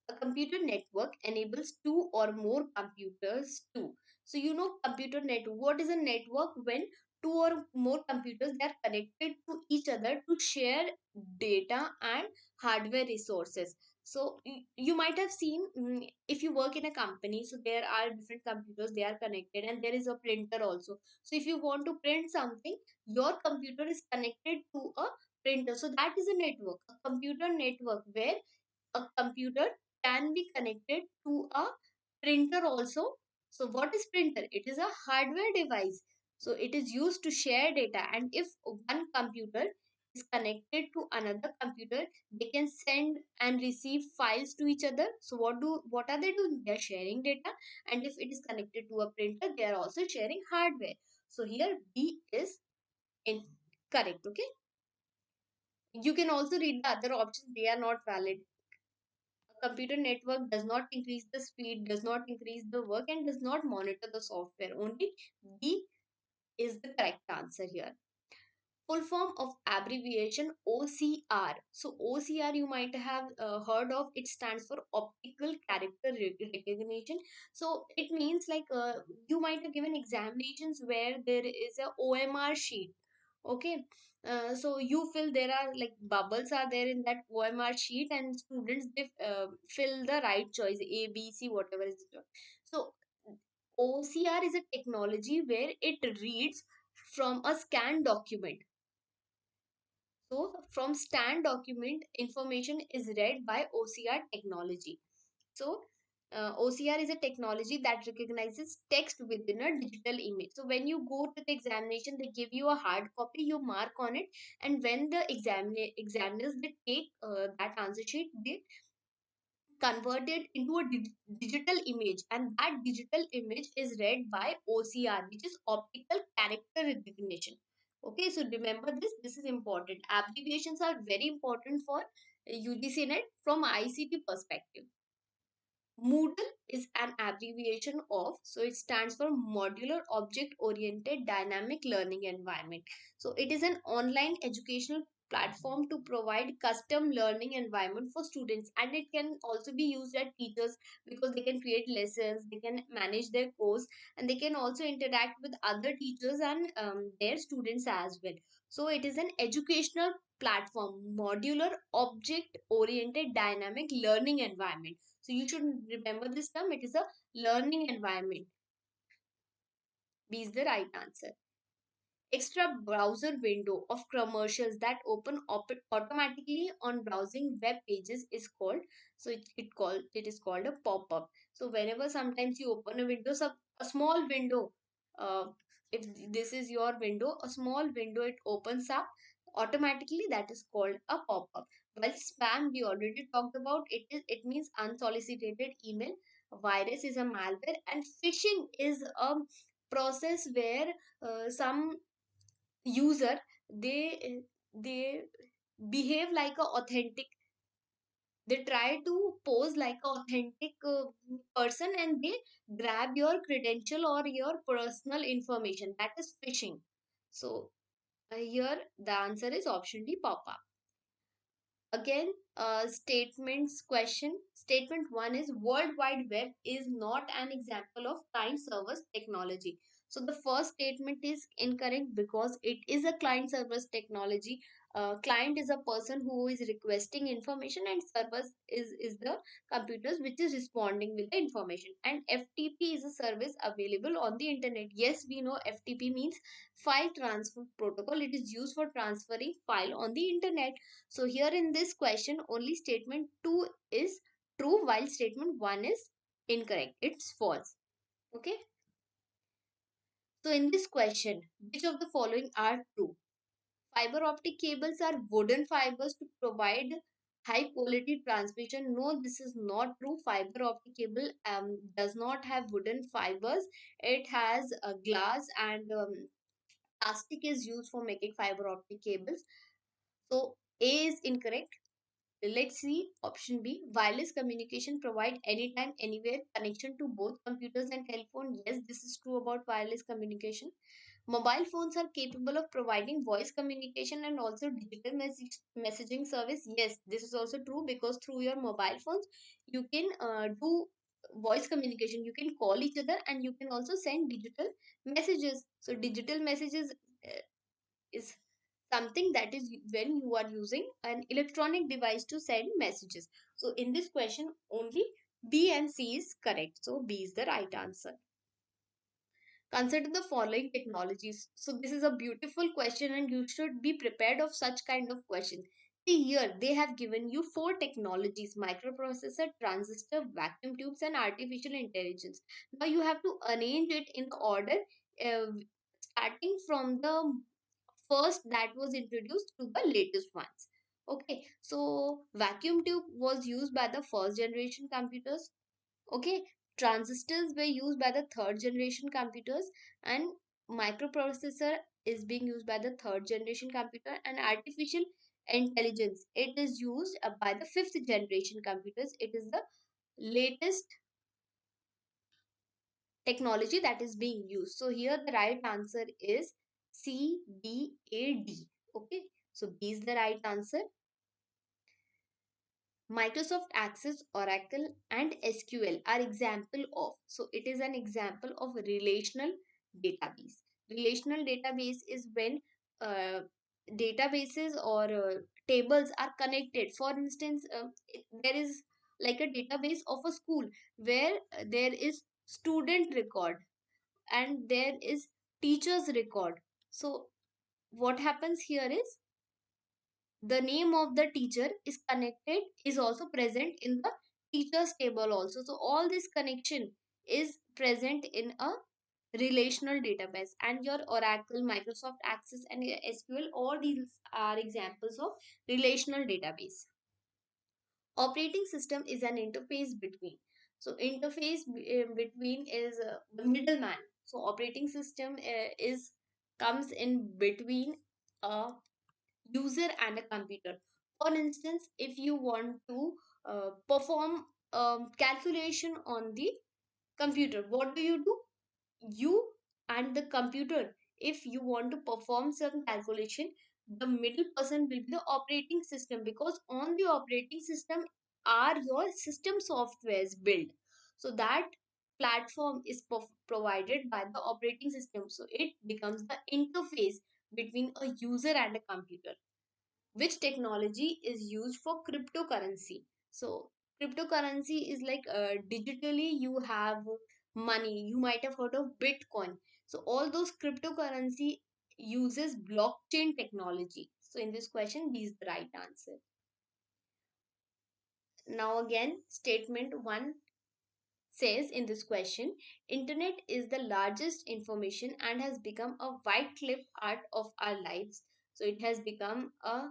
A computer network enables two or more computers to. So you know computer network. What is a network? When two or more computers they are connected to each other to share data and hardware resources. So you might have seen if you work in a company, so there are different computers they are connected and there is a printer also. So if you want to print something, your computer is connected to a printer. So that is a network, a computer network where a computer can be connected to a printer also. So what is printer? It is a hardware device. So it is used to share data, and if one computer is connected to another computer, they can send and receive files to each other. So what are they doing? They are sharing data, and if it is connected to a printer, they are also sharing hardware. So here B is incorrect. Okay, you can also read the other options, they are not valid. A computer network does not increase the speed, does not increase the work, and does not monitor the software. Only B is the correct answer here. Full form of abbreviation OCR. So OCR you might have heard of. It stands for optical character recognition. So it means like you might have given examinations where there is a OMR sheet. Okay, so you fill, there are like bubbles are there in that OMR sheet, and students they fill the right choice A, B, C, whatever is the choice. So OCR is a technology where it reads from a scanned document. So from scanned document, information is read by OCR technology. So OCR is a technology that recognizes text within a digital image. So when you go to the examination, they give you a hard copy, you mark on it, and when the examiners they take that answer sheet, they convert it into a digital image, and that digital image is read by OCR, which is optical character recognition. Okay, so remember this. This is important. Abbreviations are very important for UGC net from ICT perspective. Moodle is an abbreviation of, so it stands for Modular Object Oriented Dynamic Learning Environment. So it is an online educational platform to provide custom learning environment for students, and it can also be used at teachers because they can create lessons, they can manage their course, and they can also interact with other teachers and their students as well. So it is an educational platform, modular object oriented dynamic learning environment. So you should remember this term. It is a learning environment. B is the right answer. Extra browser window of commercials that open automatically on browsing web pages is called, so it is called a pop-up. So whenever sometimes you open a window, so a small window, uh, if this is your window, a small window it opens up automatically, that is called a pop-up. While spam we already talked about, it means unsolicited email. Virus is a malware, and phishing is a process where some user they behave like a authentic, they try to pose like a authentic person, and they grab your credential or your personal information, that is phishing. So here the answer is option D, pop up. Again, statements question. Statement 1 is World Wide Web is not an example of client servers technology. So the first statement is incorrect because it is a client servers technology. Client is a person who is requesting information, and servers is the computers which is responding with the information. And FTP is a service available on the internet. Yes, we know FTP means file transfer protocol. It is used for transferring file on the internet. So here in this question, only statement 2 is true while statement 1 is incorrect. It's false. Okay. So in this question, which of the following are true? Fiber optic cables are wooden fibers to provide high quality transmission. No, this is not true. Fiber optic cable does not have wooden fibers. It has glass and plastic is used for making fiber optic cables. So A is incorrect. Let's see option B. Wireless communication provide anytime, anywhere connection to both computers and telephone. Yes, this is true about wireless communication. Mobile phones are capable of providing voice communication and also digital messaging service. Yes, this is also true because through your mobile phones, you can do voice communication. You can call each other and you can also send digital messages. So digital messages is something that is when you are using an electronic device to send messages. So in this question, only B and C is correct. So B is the right answer. Consider the following technologies. So this is a beautiful question and you should be prepared of such kind of question. See here, they have given you four technologies: microprocessor, transistor, vacuum tubes and artificial intelligence. Now you have to arrange it in the order uh, starting from the first that was introduced to the latest ones. Okay, so vacuum tube was used by the first generation computers. Okay, transistors were used by the third generation computers, and microprocessor is being used by the third generation computer, and artificial intelligence, it is used by the fifth generation computers. It is the latest technology that is being used. So here the right answer is C, B, A, D. Okay, so B is the right answer. Microsoft Access, Oracle, and SQL are example of. So it is an example of relational database. Relational database is when uh, databases or tables are connected. For instance, there is like a database of a school where there is student record and there is teacher's record. So what happens here is the name of the teacher is connected, is also present in the teachers table also. So all this connection is present in a relational database, and your Oracle, Microsoft Access and SQL, all these are examples of relational database. Operating system is an interface between. So interface between is the middleman. So operating system is comes in between a user and a computer. For instance, if you want to perform calculation on the computer, what do? You and the computer, if you want to perform some calculation, the middle person will be the operating system, because on the operating system are your system softwares built. So that platform is provided by the operating system. So it becomes the interface between a user and a computer. Which technology is used for cryptocurrency? So cryptocurrency is like digitally you have money. You might have heard of Bitcoin. So all those cryptocurrency uses blockchain technology. So in this question, B is the right answer. Now again, statement 1 says in this question, internet is the largest information and has become a white-clip part of our lives. So it has become a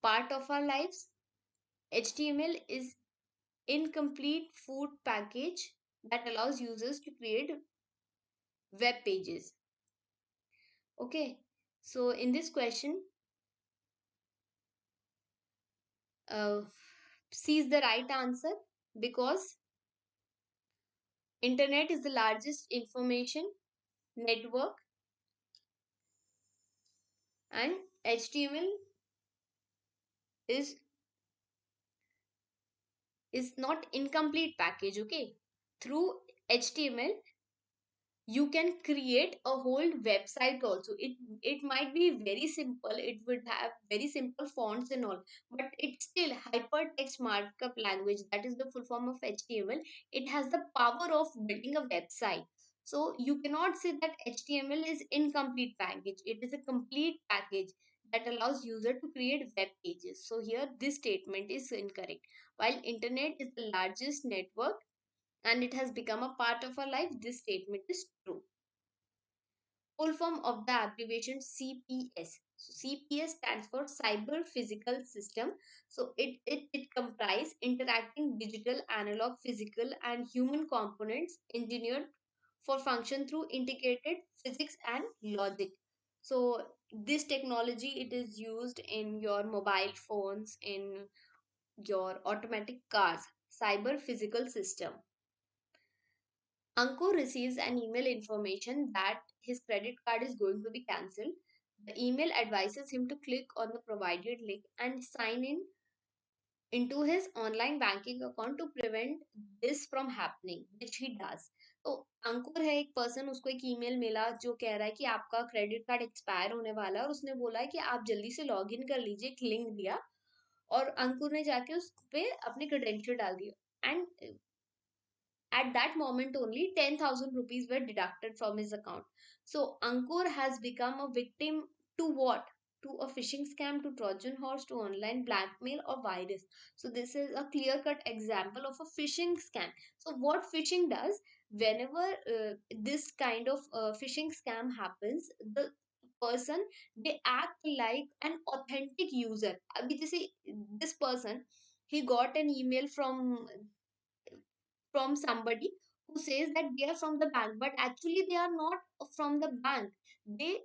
part of our lives. HTML is incomplete food package that allows users to create web pages. Okay, so in this question, uh, C is the right answer, because internet is the largest information network and HTML is not incomplete package. Okay, through HTML you can create a whole website also. It might be very simple, it would have very simple fonts and all, but it's still hypertext markup language, that is the full form of HTML. It has the power of building a website. So you cannot say that HTML is incomplete package. It is a complete package that allows user to create web pages. So here this statement is incorrect. While internet is the largest network and it has become a part of our life, this statement is true. Full form of the abbreviation CPS. So CPS stands for Cyber Physical System. So it comprises interacting digital, analog, physical, and human components engineered for function through integrated physics and logic. So this technology, it is used in your mobile phones, in your automatic cars. Cyber Physical System. Ankur receives an email information that his credit card is going to be cancelled. The email advises him to click on the provided link and sign in into his online banking account to prevent this from happening, which he does. तो अंकुर है एक person, उसको एक email मिला जो कह रहा है कि आपका क्रेडिट कार्ड एक्सपायर होने वाला है और उसने बोला है कि आप जल्दी से लॉग इन कर लीजिए, एक लिंक दिया और अंकुर ने जाके उस पे अपने क्रेडेंशियल डाल दिया and at that moment only 10,000 rupees were deducted from his account. So Ankur has become a victim to what? To a phishing scam, to Trojan horse, to online blackmail or virus. So this is a clear cut example of a phishing scam. So what phishing does, whenever this kind of phishing scam happens, the person, they act like an authentic user. अभी जैसे this person, he got an email from somebody who says that they are from the bank, but actually they are not from the bank. They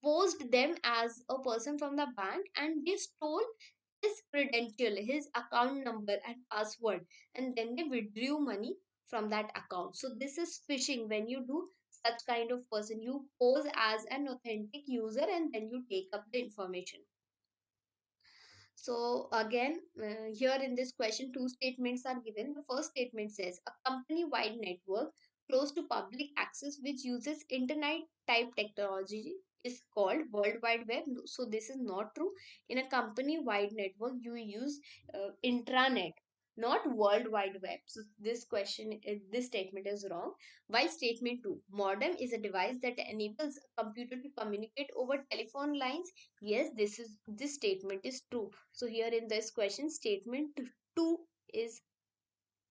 posed them as a person from the bank and they stole his credential, his account number and password, and then they withdrew money from that account. So this is phishing. When you do such kind of person, you pose as an authentic user and then you take up the information. So again, here in this question, two statements are given. The first statement says a company-wide network close to public access which uses internet type technology is called World Wide Web. So this is not true. In a company-wide network, you use intranet, not World Wide Web. So this question, this statement is wrong. While statement 2, modem is a device that enables a computer to communicate over telephone lines. Yes, this statement is true. So here in this question, statement 2 is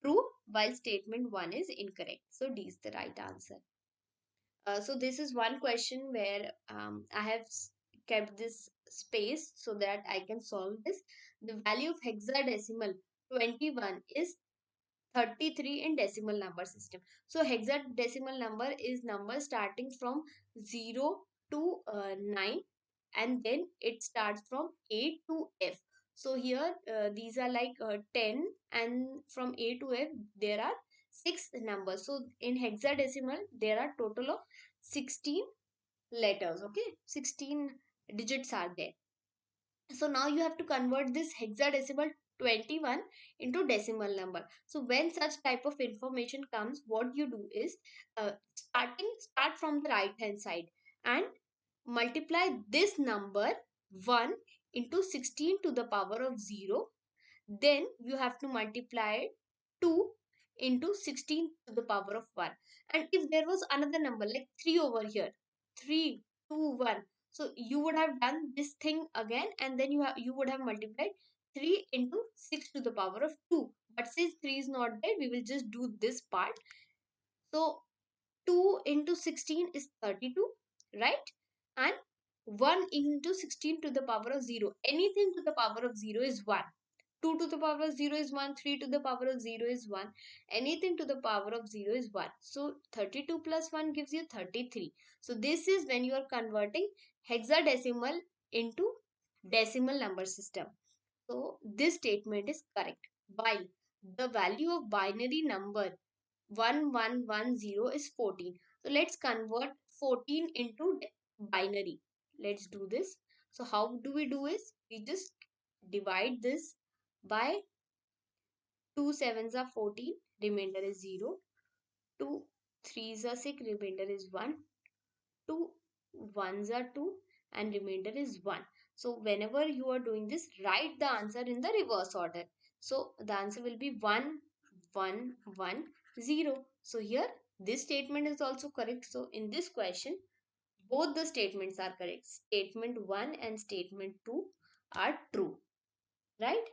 true while statement 1 is incorrect. So D is the right answer. So this is one question where I have kept this space so that I can solve this. The value of hexadecimal 21 is 33 in decimal number system. So hexadecimal number is number starting from 0 to 9, and then it starts from A to F. So here these are like 10, and from A to F there are 6 numbers. So in hexadecimal there are total of 16 letters. Okay, 16 digits are there. So now you have to convert this hexadecimal 21 into decimal number. So when such type of information comes, what you do is start from the right hand side and multiply this number 1 into 16 to the power of 0. Then you have to multiply 2 into 16 to the power of 1. And if there was another number like 3 over here, 3, 2, 1. So you would have done this thing again, and then you would have multiplied 3 into 6 to the power of 2. But since 3 is not there, we will just do this part. So 2 into 16 is 32, right? And 1 into 16 to the power of 0. Anything to the power of 0 is 1. 2 to the power of 0 is 1. 3 to the power of 0 is 1. Anything to the power of 0 is 1. So 32 plus 1 gives you 33. So this is when you are converting hexadecimal into decimal number system. So this statement is correct. While the value of binary number 1110 is 14. So let's convert 14 into binary. Let's do this. So how do we do is, we just divide this by 2 sevens are 14, remainder is 0. 2 threes are 6, remainder is 1. 2 ones are 2 and remainder is 1. So whenever you are doing this, write the answer in the reverse order. So the answer will be 1 1 1 0. So here this statement is also correct. So in this question, both the statements are correct. Statement 1 and statement 2 are true, right?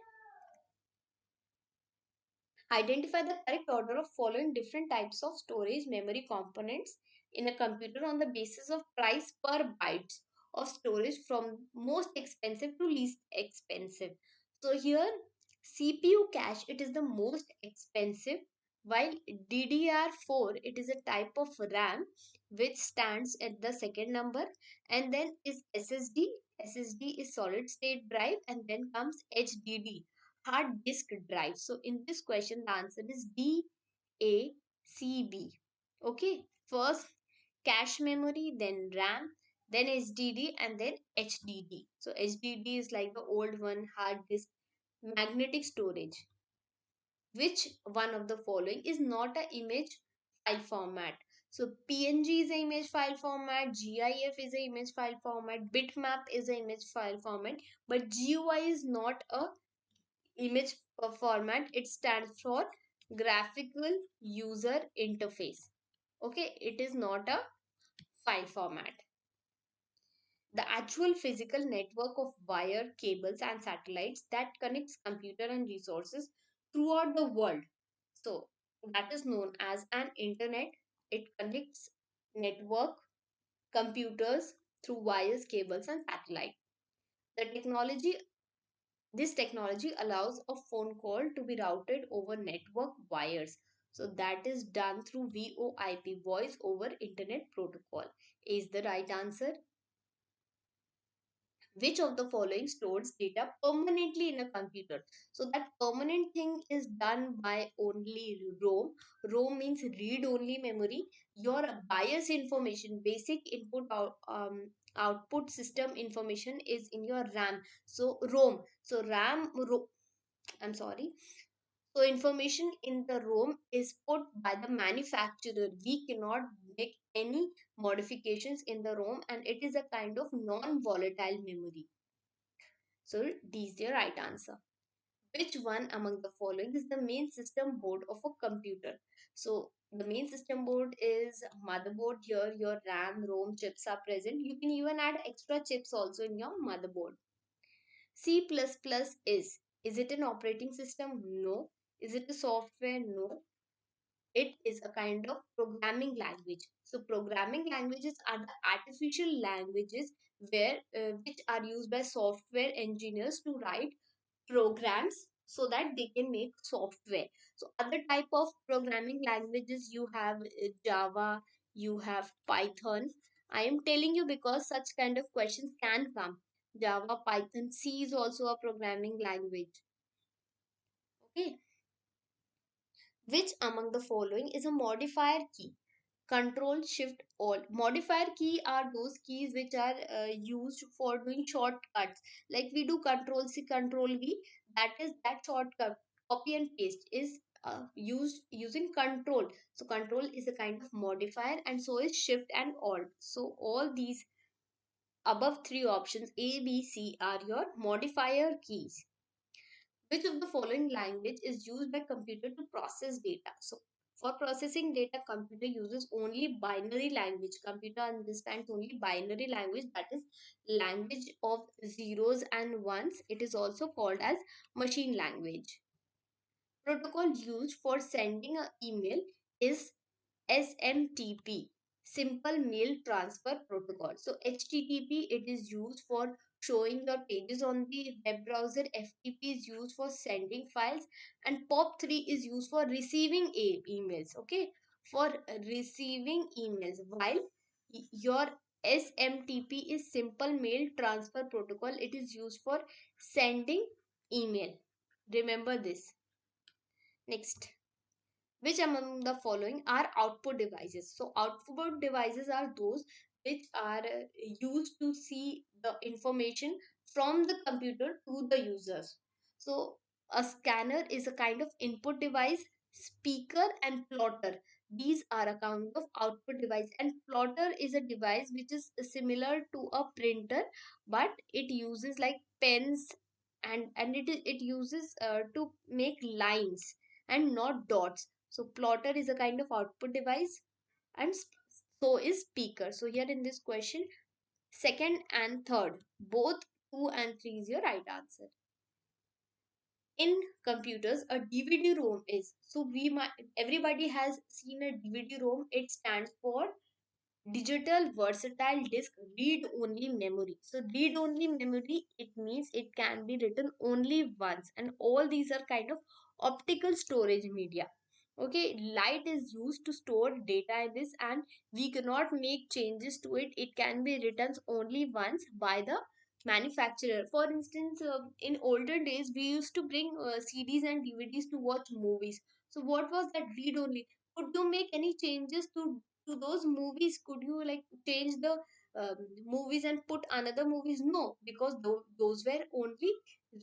Identify the correct order of following different types of storage memory components in a computer on the basis of price per bytes. of storage from most expensive to least expensive. So here CPU cache, it is the most expensive, while DDR4, it is a type of RAM which stands at the second number, and then is SSD. SSD is solid state drive, and then comes HDD, hard disk drive. So in this question, the answer is DACB. Okay, first cache memory, then RAM, then HDD, and then HDD. So HDD is like the old one, hard disk, magnetic storage. Which one of the following is not a image file format? So PNG is a image file format, GIF is a image file format, bitmap is a image file format, but GUI is not a image format. It stands for graphical user interface. Okay, it is not a file format. The actual physical network of wire, cables, and satellites that connects computer and resources throughout the world. So that is known as an internet. It connects network computers through wires, cables, and satellite. The technology This technology allows a phone call to be routed over network wires. So that is done through VoIP, voice over internet protocol. Is the right answer? Which of the following stores data permanently in a computer? So that permanent thing is done by only ROM. ROM means read only memory. Your BIOS information, basic output system information, is in your RAM. So ROM. So I'm sorry. So information in the ROM is put by the manufacturer. We cannot make any modifications in the ROM, and it is a kind of non-volatile memory. So D is the right answer. Which one among the following is the main system board of a computer? So the main system board is motherboard. Here your RAM, ROM chips are present. You can even add extra chips also in your motherboard. C++ is it an operating system? No. Is it a software? No. It is a kind of programming language. So programming languages are the artificial languages which are used by software engineers to write programs so that they can make software. So other type of programming languages, you have Java, you have Python. I am telling you because such kind of questions can come. Java, Python, C is also a programming language. Okay. Which among the following is a modifier key? Control Shift Alt. Modifier key are those keys which are used for doing shortcuts. Like we do Control C, Control V. That is that shortcut. Copy and paste is used using Control. So Control is a kind of modifier, and so is Shift and Alt. So all these above three options A, B, C are your modifier keys. Which of the following language is used by computer to process data? So for processing data, computer uses only binary language. Computer understands only binary language, that is language of zeros and ones. It is also called as machine language. Protocol used for sending an email is SMTP, Simple Mail Transfer Protocol. So HTTP, it is used for showing your pages on the web browser. FTP is used for sending files, and POP3 is used for receiving emails. Okay, for receiving emails, while your SMTP is Simple Mail Transfer Protocol. It is used for sending email. Remember this. Next. Which among the following are output devices? So output devices are those which are used to see the information from the computer to the users. So a scanner is a kind of input device. Speaker and plotter, these are a kind of output device, and plotter is a device which is similar to a printer, but it uses like pens, and it uses to make lines and not dots. So plotter is a kind of output device, and so is speaker. So here in this question, second and third, both 2 and 3 is your right answer. In computers, a DVD ROM is, so we might, everybody has seen a DVD ROM. It stands for digital versatile disk read only memory. So read only memory, it means it can be written only once, and all these are kind of optical storage media. Okay, light is used to store data in this, and we cannot make changes to it. It can be written only once by the manufacturer. For instance, in older days we used to bring CDs and DVDs to watch movies. So what was that? Read only. Could you make any changes to those movies? Could you like change the movies and put another movies? No, because those were only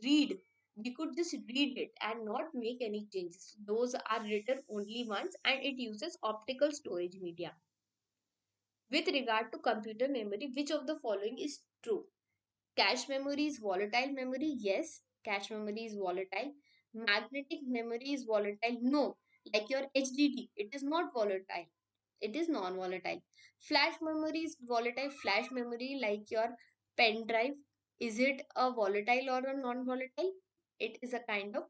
read. We could just read it and not make any changes. Those are written only once, and it uses optical storage media. With regard to computer memory, which of the following is true? Cache memory is volatile memory. Yes, cache memory is volatile. Magnetic memory is volatile. No, like your HDD, it is not volatile. It is non-volatile. Flash memory is volatile. Flash memory, like your pen drive, is it a volatile or a non-volatile? It is a kind of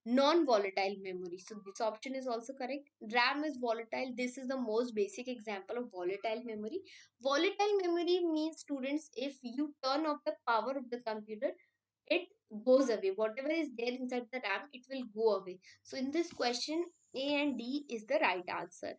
non-volatile memory. So this option is also correct. RAM is volatile. This is the most basic example of volatile memory. Volatile memory means, students, if you turn off the power of the computer, it goes away. Whatever is there inside the RAM, it will go away. So in this question, A and D is the right answer.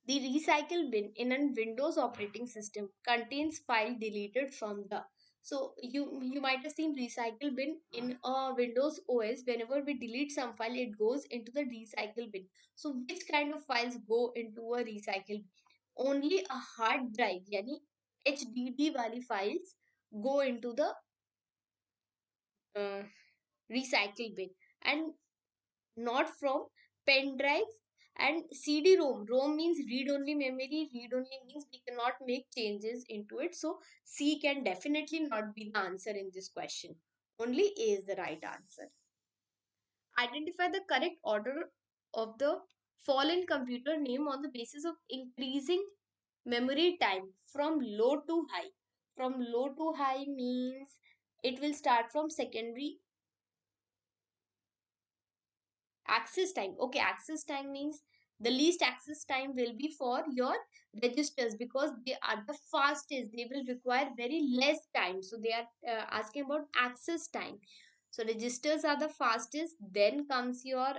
The recycle bin in a Windows operating system contains file deleted from the. So you might have seen recycle bin in a Windows OS. Whenever we delete some file, it goes into the recycle bin. So which kind of files go into a recycle bin? Only a hard drive, yani HDD wali files go into the uh, recycle bin, and not from pen drive and CD-ROM. ROM means read-only memory. Read-only means we cannot make changes into it. So C can definitely not be the answer in this question. Only A is the right answer. Identify the correct order of the fallen computer name on the basis of increasing memory time from low to high. From low to high means it will start from secondary access time. Okay, access time means the least access time will be for your registers, because they are the fastest. They will require very less time. So they are asking about access time. So registers are the fastest. Then comes your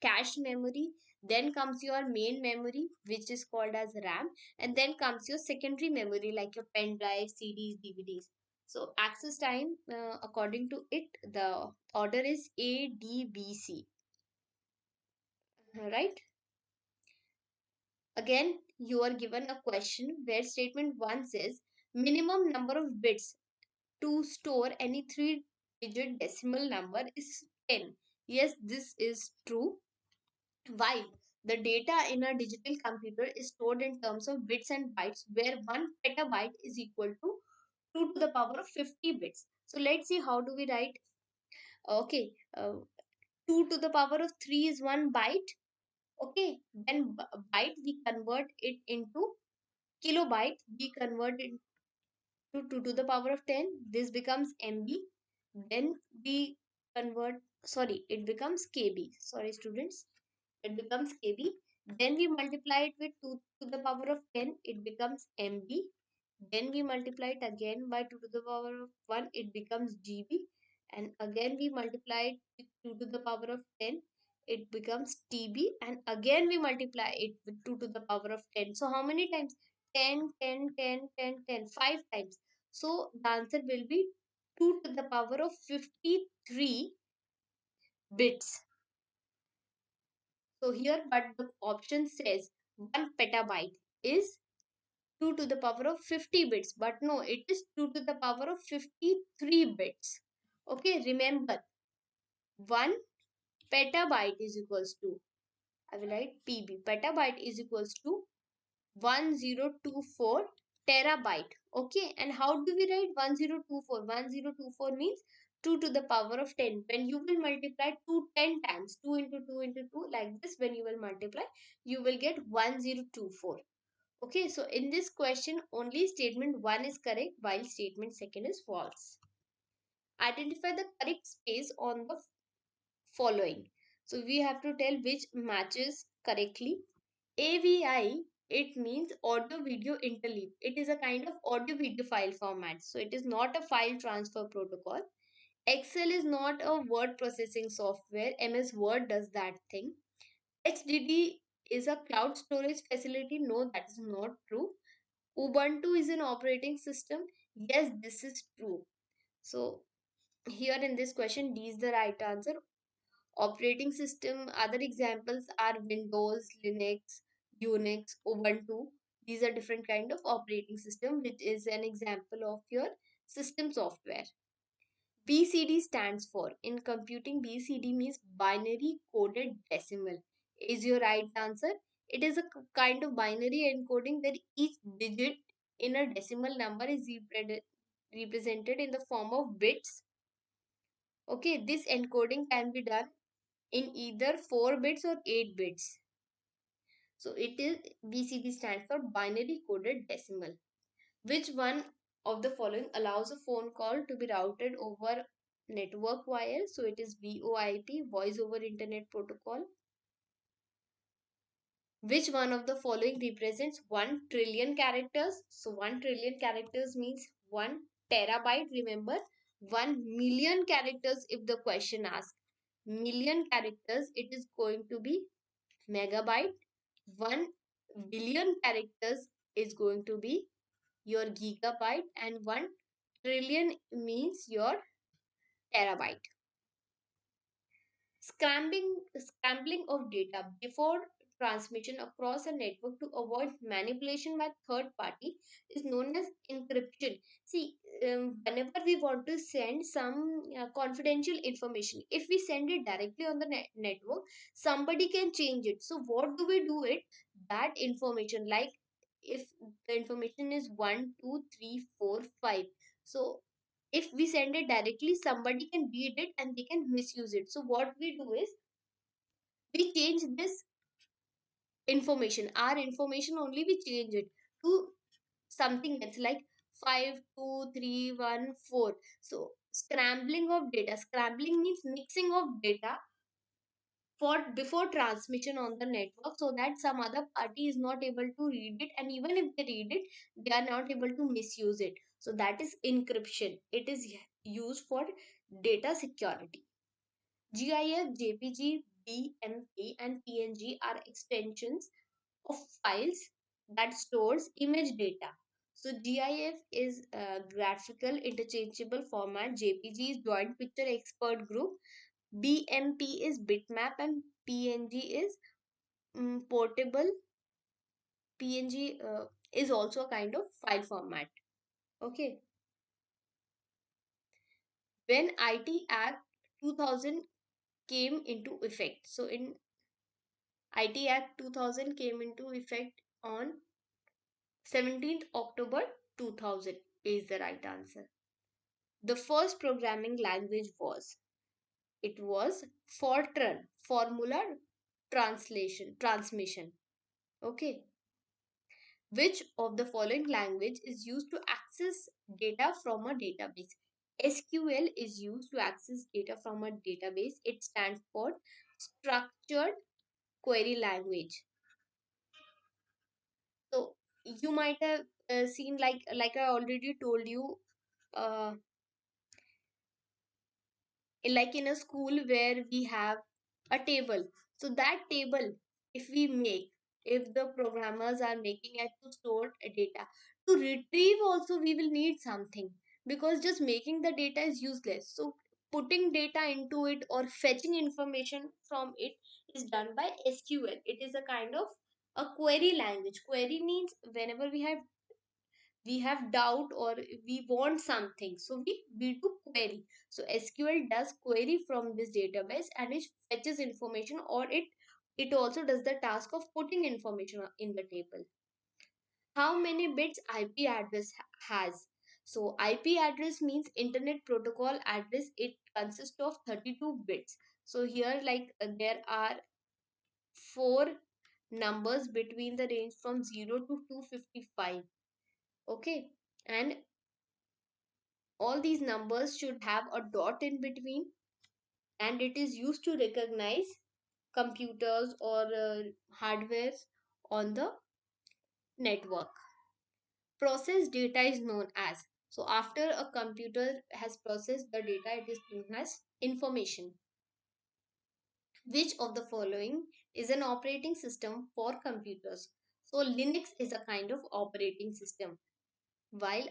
cache memory. Then comes your main memory, which is called as RAM. And then comes your secondary memory, like your pen drive, CDs, DVDs. So access time, according to it, the order is A, D, B, C. Right? Again, you are given a question where statement 1 says minimum number of bits to store any 3-digit decimal number is 10. Yes, this is true. While the data in a digital computer is stored in terms of bits and bytes, where 1 petabyte is equal to 2 to the power of 50 bits. So let's see, how do we write? Okay, 2 to the power of 3 is 1 byte. Okay, then byte we convert it into kilobyte. We convert it to 2 to the power of 10. This becomes MB. Then we convert, sorry, it becomes KB. Sorry, students, it becomes KB. Then we multiply it with 2 to the power of 10. It becomes MB. Then we multiply it again by 2 to the power of 1. It becomes GB. And again we multiply it with 2 to the power of 10. It becomes TB. And again we multiply it with 2 to the power of 10. So how many times? 10, 10, 10, 10, 10. 5 times. So the answer will be 2 to the power of 53 bits. So here, but the option says 1 petabyte is 2 to the power of 50 bits, but no, it is 2 to the power of 53 bits. Okay, remember, 1 petabyte is equals to, I will write PB, petabyte is equals to 1024 terabyte. Okay, and how do we write 1024? 1024 means 2 to the power of 10. When you will multiply 2 10 times, 2 into 2 into 2, like this, when you will multiply, you will get 1024. Okay, so in this question, only statement 1 is correct, while statement 2 is false. Identify the correct space on the following. So we have to tell which matches correctly. AVI it means audio video interleave. It is a kind of audio video file format. So it is not a file transfer protocol. Excel is not a word processing software. MS Word does that thing. HDD is a cloud storage facility. No, that is not true. Ubuntu is an operating system. Yes, this is true. So here in this question, D is the right answer. Operating system, other examples are Windows, Linux, Unix, Ubuntu. These are different kind of operating system, which is an example of your system software. BCD stands for, in computing, BCD means binary coded decimal. Is your right answer? It is a kind of binary encoding where each digit in a decimal number is represented in the form of bits. Okay, this encoding can be done in either 4 bits or 8 bits. So it is, BCD stands for binary coded decimal. Which one of the following allows a phone call to be routed over network wire? So it is VoIP, voice over internet protocol. Which one of the following represents 1 trillion characters? So 1 trillion characters means 1 terabyte. Remember, 1 million characters, if the question asks million characters, it is going to be megabyte. 1 billion characters is going to be your gigabyte, and 1 trillion means your terabyte. Scrambling of data before transmission across a network to avoid manipulation by third party is known as encryption. See, whenever we want to send some confidential information, if we send it directly on the network, somebody can change it. So what do we do it? That information, like if the information is 1 2 3 4 5, so if we send it directly, somebody can read it and they can misuse it. So what we do is we change this information, our information only, we change it to something that's like 5 2 3 1 4. So scrambling of data, scrambling means mixing of data for before transmission on the network, so that some other party is not able to read it, and even if they read it, they are not able to misuse it. So that is encryption. It is used for data security. GIF, JPG, BMP, and PNG are extensions of files that stores image data. So GIF is a graphical interchangeable format. JPG is joint picture expert group. BMP is bitmap, and PNG is portable. PNG is also a kind of file format. Okay. When IT Act 2000 came into effect. So in IT Act 2000 came into effect on 17th October 2000 is the right answer. The first programming language was, it was Fortran, formula translation transmission. Okay. Which of the following language is used to access data from a database? SQL is used to access data from a database. It stands for structured query language. So you might have seen, like I already told you, uh, like in a school where we have a table. So that table, if we make, if the programmers are making it to store data, to retrieve also we will need something, because just making the data is useless. So putting data into it or fetching information from it is done by SQL. It is a kind of a query language. Query means whenever we have doubt or we want something, so we do query. So SQL does query from this database and it fetches information, or it also does the task of putting information in the table. How many bits IP address has? So IP address means internet protocol address. It consists of 32 bits. So here, there are four numbers between the range from 0 to 255. Okay, and all these numbers should have a dot in between, and it is used to recognize computers or hardwares on the network. Processed data is known as. So after a computer has processed the data, it is known as information. Which of the following is an operating system for computers? So Linux is a kind of operating system, while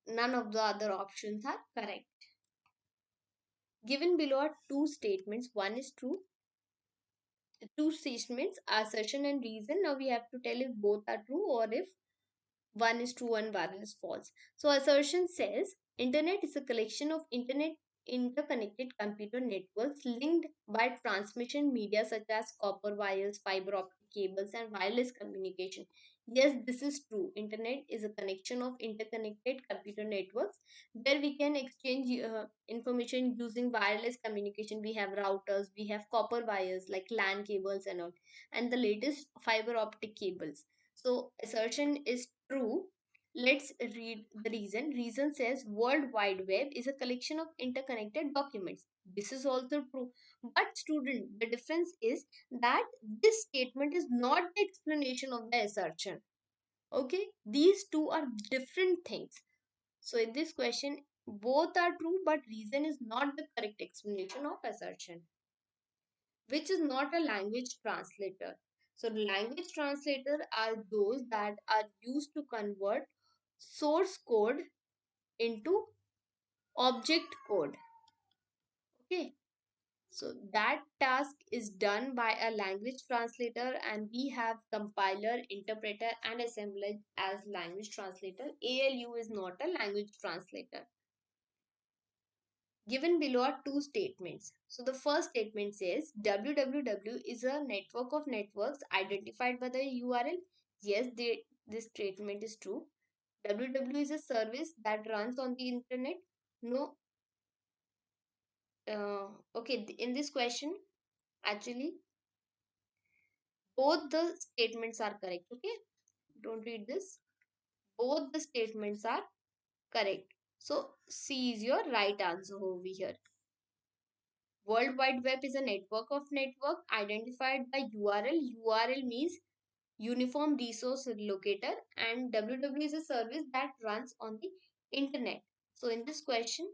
none of the other options are correct. Given below are two statements. One is true. Two statements, assertion and reason. Now we have to tell if both are true or if one is true and one is false. So assertion says internet is a collection of interconnected computer networks linked by transmission media such as copper wires, fiber optic cables, and wireless communication. Yes, this is true. Internet is a connection of interconnected computer networks where we can exchange information using wireless communication. We have routers, we have copper wires like LAN cables and all, and the latest fiber optic cables. So assertion is true. Let's read the reason. Reason says World Wide Web is a collection of interconnected documents. This is also true. But student, the difference is that this statement is not the explanation of the assertion. Okay, these two are different things. So in this question, both are true, but reason is not the correct explanation of assertion. Which is not a language translator? So language translator are those that are used to convert source code into object code. Okay, so that task is done by a language translator, and we have compiler, interpreter, and assembler as language translator. ALU is not a language translator. Given below are two statements. So the first statement says www is a network of networks identified by the URL. Yes, this statement is true. www is a service that runs on the internet. No. Okay, in this question, actually, both the statements are correct. Okay, don't read this. Both the statements are correct. So C is your right answer over here. World Wide Web is a network of network identified by URL. URL means Uniform Resource Locator, and www is a service that runs on the internet. So in this question,